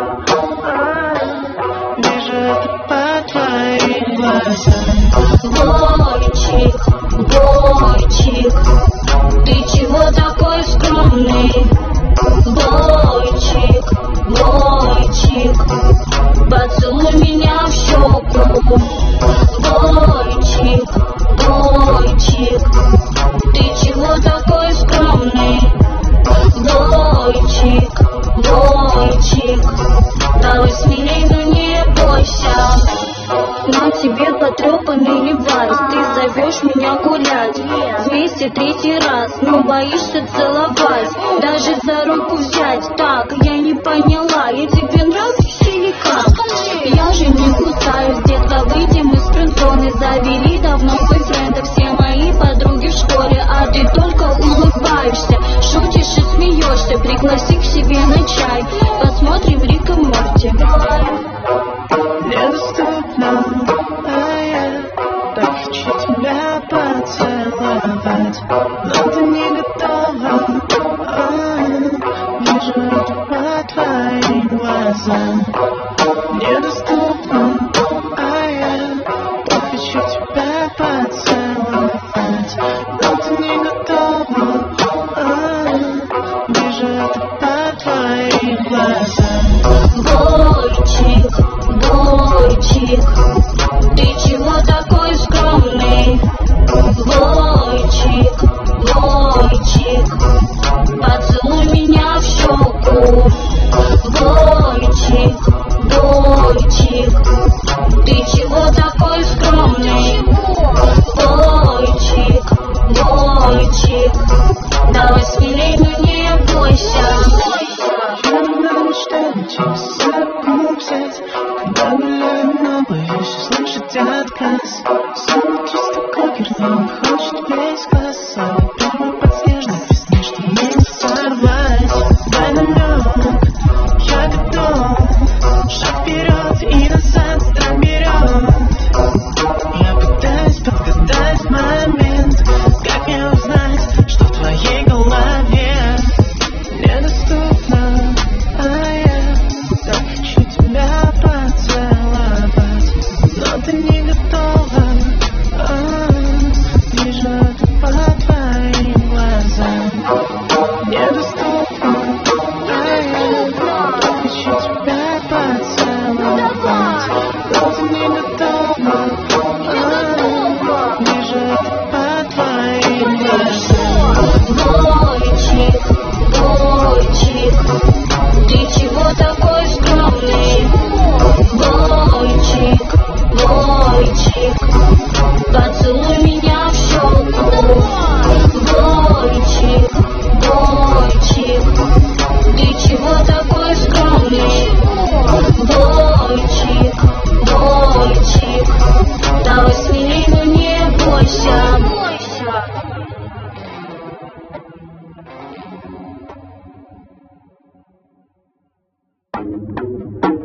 Вижу это по твоим глазам. Бойчик, бойчик, ты чего такой скромный? Бойчик, бойчик, поцелуй меня в щеку. Бойчик, бойчик, ты чего такой скромный? Бойчик, бойчик, давай смелей, но не бойся. На тебе потрепанный левайс, ты зовешь меня гулять вместе третий раз, но боишься целовать, даже за руку взять. Так, я не поняла, я тебе нравлюсь или как? Я же не кусаюсь, детка, выйдем из френд-зоны. Завели давно бойфренда все мои подруги в школе, а ты только улыбаешься, шутишь и смеешься. Пригласи к себе на чай, посмотрим Рик и Морти. Недоступно, а я так хочу тебя поцеловать, но ты не готова. Вижу это по твоим глазам. Недоступно, а я так хочу тебя поцеловать, но ты не готова. Вижу это по твоим глазам. Бойчик, бойчик, ты чего такой скромный? Бойчик, бойчик, поцелуй меня в щеку.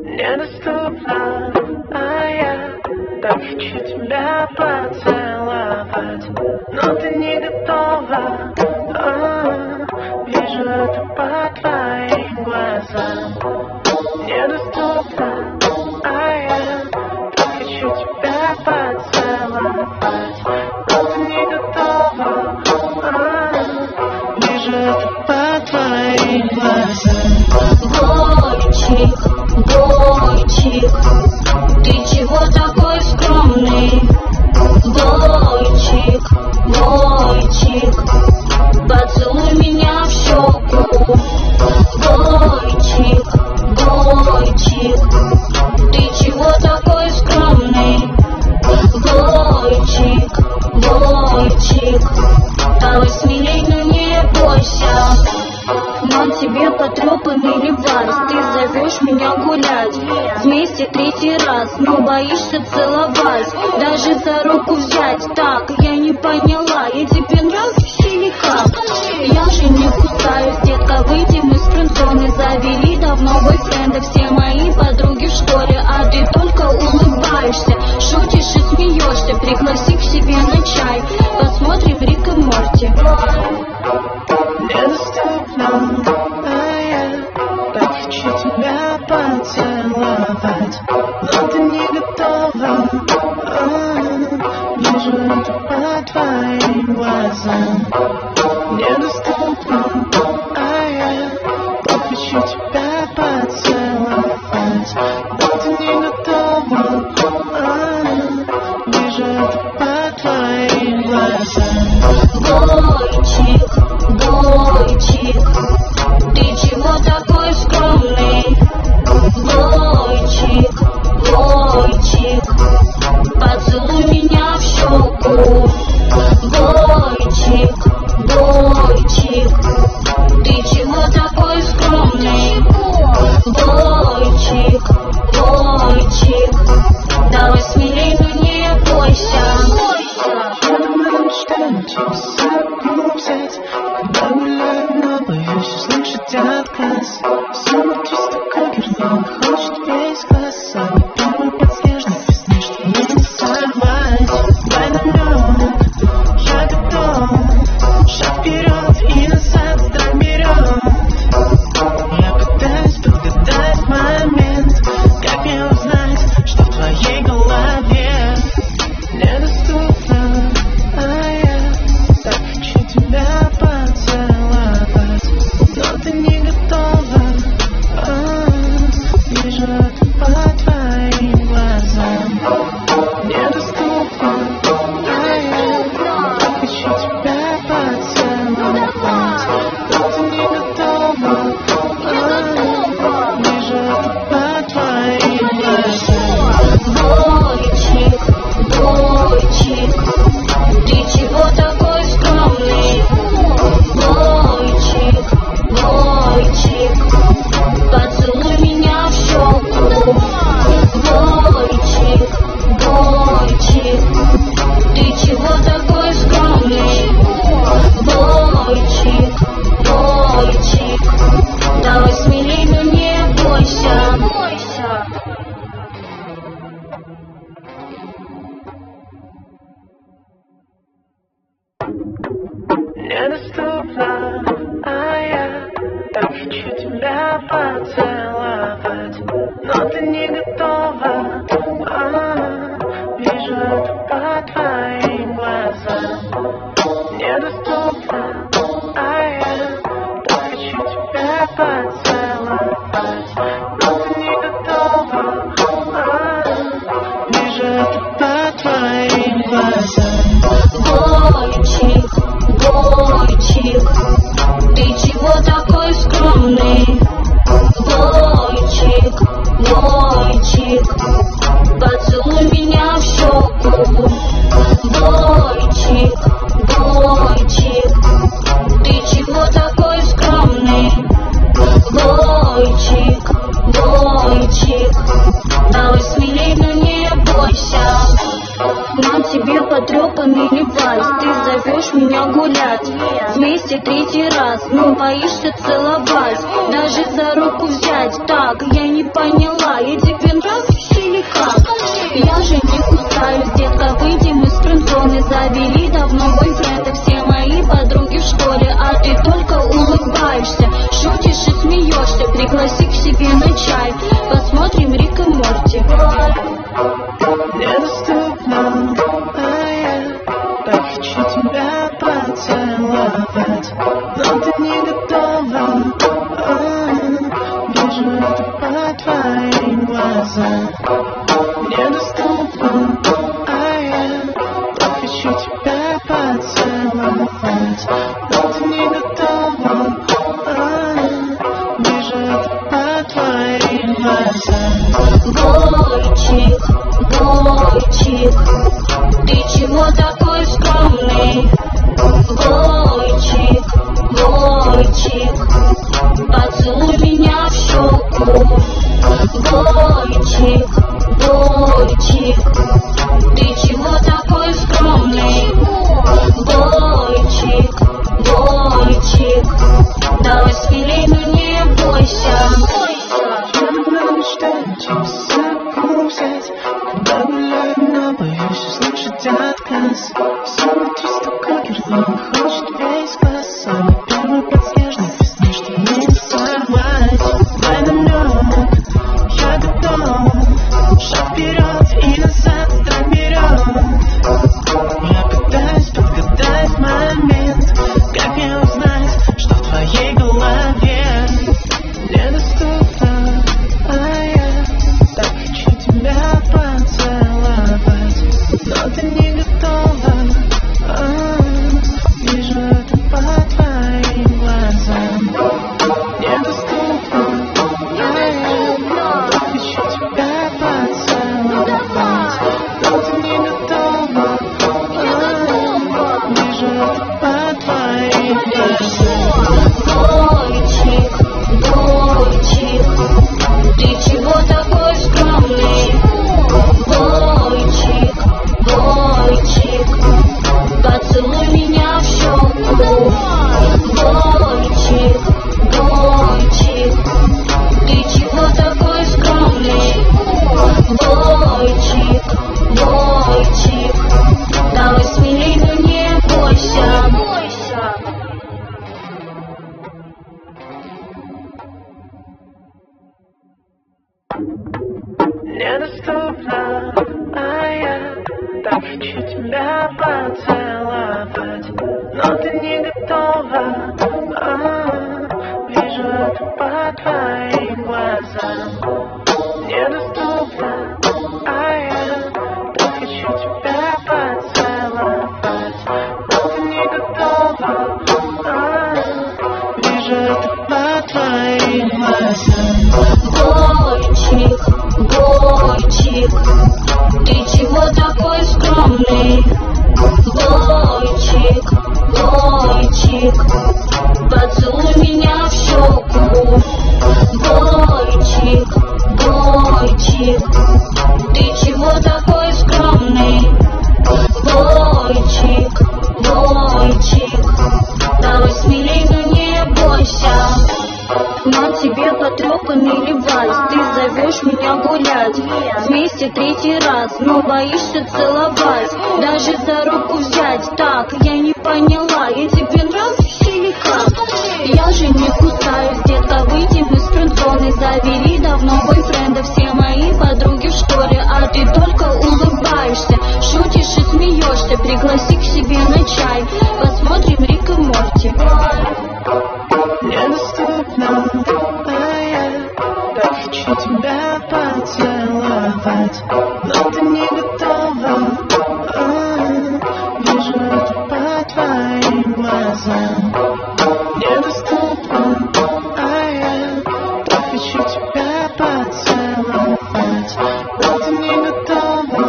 Недоступно, а я так хочу тебя поцеловать, но ты не готова. Вижу это по твоим глазам. Недоступно, а я так хочу тебя поцеловать, но ты не готова. Вижу это по твоим глазам. Бойчик, ты чего такой скромный? Бойчик, поцелуй меня в щеку. Бойчик, ты чего такой скромный? Бойчик, давай смелей, но не бойся. На тебе потрепанный левайс, ты зовешь меня гулять вместе третий раз, но боишься целовать, даже за руку взять. Так, я не поняла, я тебе нравлюсь или как? Я же не кусаюсь, детка, выйдем из френдзоны. Завели давно бойфренда все мои подруги в школе, а ты только улыбаешься, шутишь и смеешься. Пригласи к себе на чай, посмотрим Рик и Морти. Недоступно, а я так хочу тебя поцеловать, но ты не готова. Вижу это по твоим глазам. Недоступно, а я так хочу тебя поцеловать, но ты не готова. Вижу это по твоим глазам. Бойчик, ты чего такой скромный? Бойчик, поцелуй меня в щеку. Бойчик, ты чего такой скромный? Бойчик, давай смелей, но не бойся. Когда гуляю, но боюсь услышать отказ. Сумки столько герла, хочет весь класс. Самый первый подснежный весны, что нужно сорвать. Дай намек, я готов. Шаг вперед и назад сдай вперед. Я пытаюсь подгадать момент. Как мне узнать, что в твоей голове? Недоступно, а я так хочу тебя поцеловать, но ты не готова. Вижу это по твоим глазам. Недоступно, а я так хочу тебя поцеловать, но ты не готова. Вижу это по твоим глазам. Бойчик, ты чего такой скромный? Бойчик, поцелуй меня в щеку. Бойчик, ты чего такой скромный? Бойчик, давай смелей, но не бойся. Недоступно, а я так хочу тебя поцеловать, но ты не готова. Вижу это по твоим глазам. Недоступно, а я так хочу тебя поцеловать, но ты не готова. Вижу это по твоим глазам. Бойчик, ты чего такой скромный? Бойчик, поцелуй меня в щеку. Бойчик, ты чего такой скромный? Бойчик, давай смелей, но не бойся. На тебе потрепанный левайс, ты зовешь меня гулять вместе третий раз, но боишься целовать, даже за руку взять. Так, я поняла, я тебе нравлюсь или как? Я же не кусаюсь, детка, выйдем из френд-зоны. Завели давно бойфренда все мои подруги в школе, а ты только улыбаешься, шутишь и смеешься. Пригласи к себе на чай, посмотрим Рик и Морти. Недоступно, а я так хочу тебя поцеловать, но ты не готова. Вижу это по твоим глазам. Недоступно, а я так хочу тебя поцеловать, но ты не готова. Вижу это по твоим глазам. Бойчик, бойчик, ты чего такой скромный? Бойчик, бойчик, поцелуй меня в щеку. Бойчик, бойчик, ты чего такой скромный? Бойчик, бойчик, давай смелей, но не бойся. Я люблю мечтать, через руку взять, когда гуляю, но боюсь услышать отказ. Все внутри столько герой, хочет весь класс. Самый первый подснежный весны, что не сорвать. Дай намек, я готов. Шаг вперед и назад вперед. Я пытаюсь подгадать момент, как мне узнать, что в твоей голове. Недоступно, а я так хочу тебя поцеловать, но ты не готова. Вижу это по твоим глазам. Недоступно, а я так хочу тебя поцеловать, но ты не готова. Вижу это по твоим глазам. Бойчик, бойчик, ты чего такой скромный? Бойчик, бойчик, поцелуй меня в щеку. Бойчик, бойчик, ты чего такой скромный? Бойчик, бойчик, давай смелей, но не бойся. Недоступно, а я так хочу тебя поцеловать, но ты не готова. Вижу это по твоим глазам. Недоступно, а я так хочу тебя поцеловать, но ты не готова. Вижу это по твоим глазам. Бойчик, бойчик, ты чего такой скромный? Бойчик, бойчик, поцелуй меня в щеку. Бойчик, бойчик, ты чего такой скромный? Бойчик, бойчик, давай смелей, но не бойся. На тебе потрепанный левайс, ты зовешь меня гулять вместе третий раз, но боишься целовать, даже за руку взять. Так, я не поняла, я тебе нравлюсь или как? Я же не кусаюсь, детка, выйдем из френд-зоны. Завели давно бойфренда все мои подруги в школе, а ты только улыбаешься, шутишь и смеешься. Пригласи к себе на чай, посмотрим Рик и Морти. Недоступно, а я так хочу тебя поцеловать, но ты не готова. Вижу это по твоим глазам. Недоступно, а я так хочу тебя поцеловать, но ты не готова.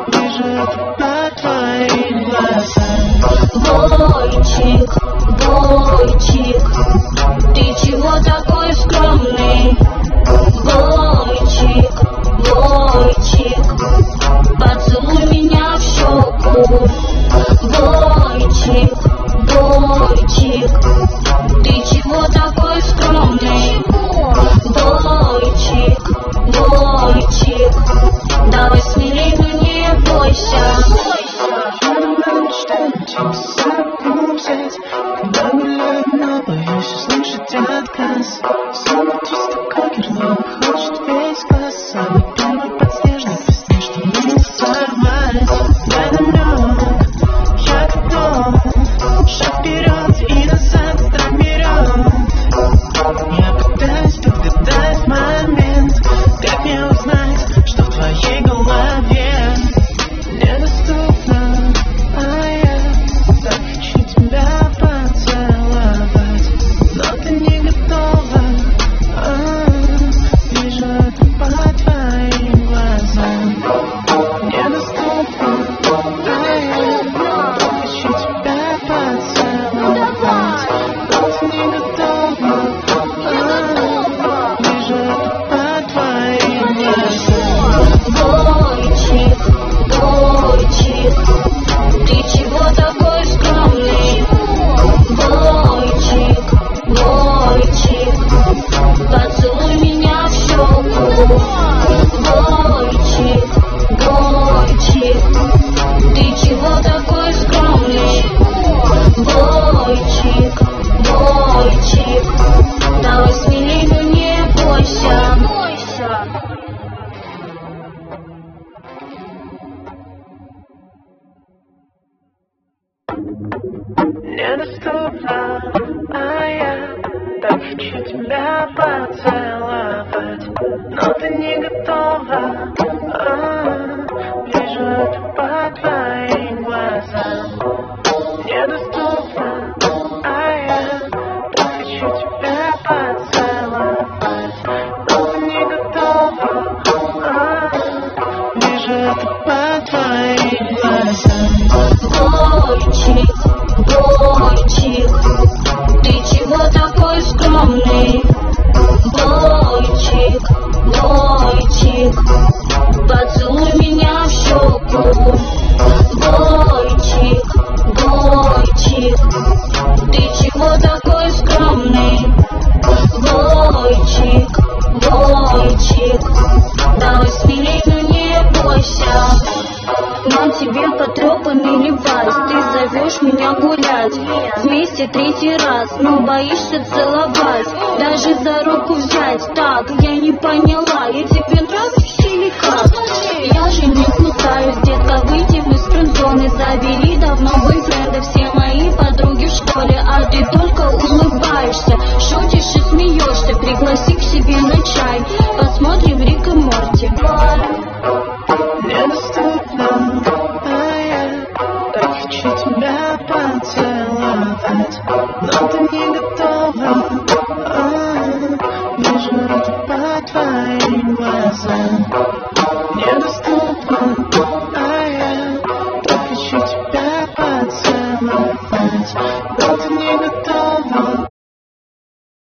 Вижу это по твоим глазам. Бойчик, бойчик, ты чего такой скромный? Бойчик, отказ. Снова чисто кокерно, хочет весь класс. Самый первый подснежник, песни, что не сорвать. Дай намек, я готов. Шаг вперед и назад стромерет. Я пытаюсь подгадать момент. Как мне узнать, что в твоей голове недоступно, а я так хочу тебя поцеловать, но ты не готова. Вижу это по твоим глазам. Недоступно, а я так хочу тебя поцеловать, но ты не готова. Вижу это по твоим глазам. Бойчик, бойчик, ты чего такой скромный? Бойчик, бойчик, поцелуй меня в щеку. Бойчик, бойчик, ты чего такой скромный? Бойчик, бойчик, давай смелей, но не бойся. Недоступно, а я так хочу тебя поцеловать, но ты не готова. Вижу это по твоим глазам. Недоступно, а я так хочу тебя поцеловать, но ты не готова. Вижу это по твоим глазам. Бойчик, бойчик, ты чего такой скромный? Бойчик, бойчик, поцелуй меня в щеку. Бойчик, бойчик, ты чего такой скромный? Бойчик, бойчик, давай смелей, но не бойся. На тебе потрепанный левайс, ты зовешь меня гулять вместе третий раз, но боишься целовать, даже за руку взять. Так, я не поняла, я тебе нравлюсь или как? Я же не смутаюсь, детка, выйдем из френд-зоны. Завели давно бойфренда все мои подруги в школе, а ты только улыбаешься, шутишь и смеешься. Пригласи к себе на чай, посмотрим Рик и Морти. Недоступно, а я так хочу тебя поцеловать, но ты не готова. Вижу это по твоим глазам.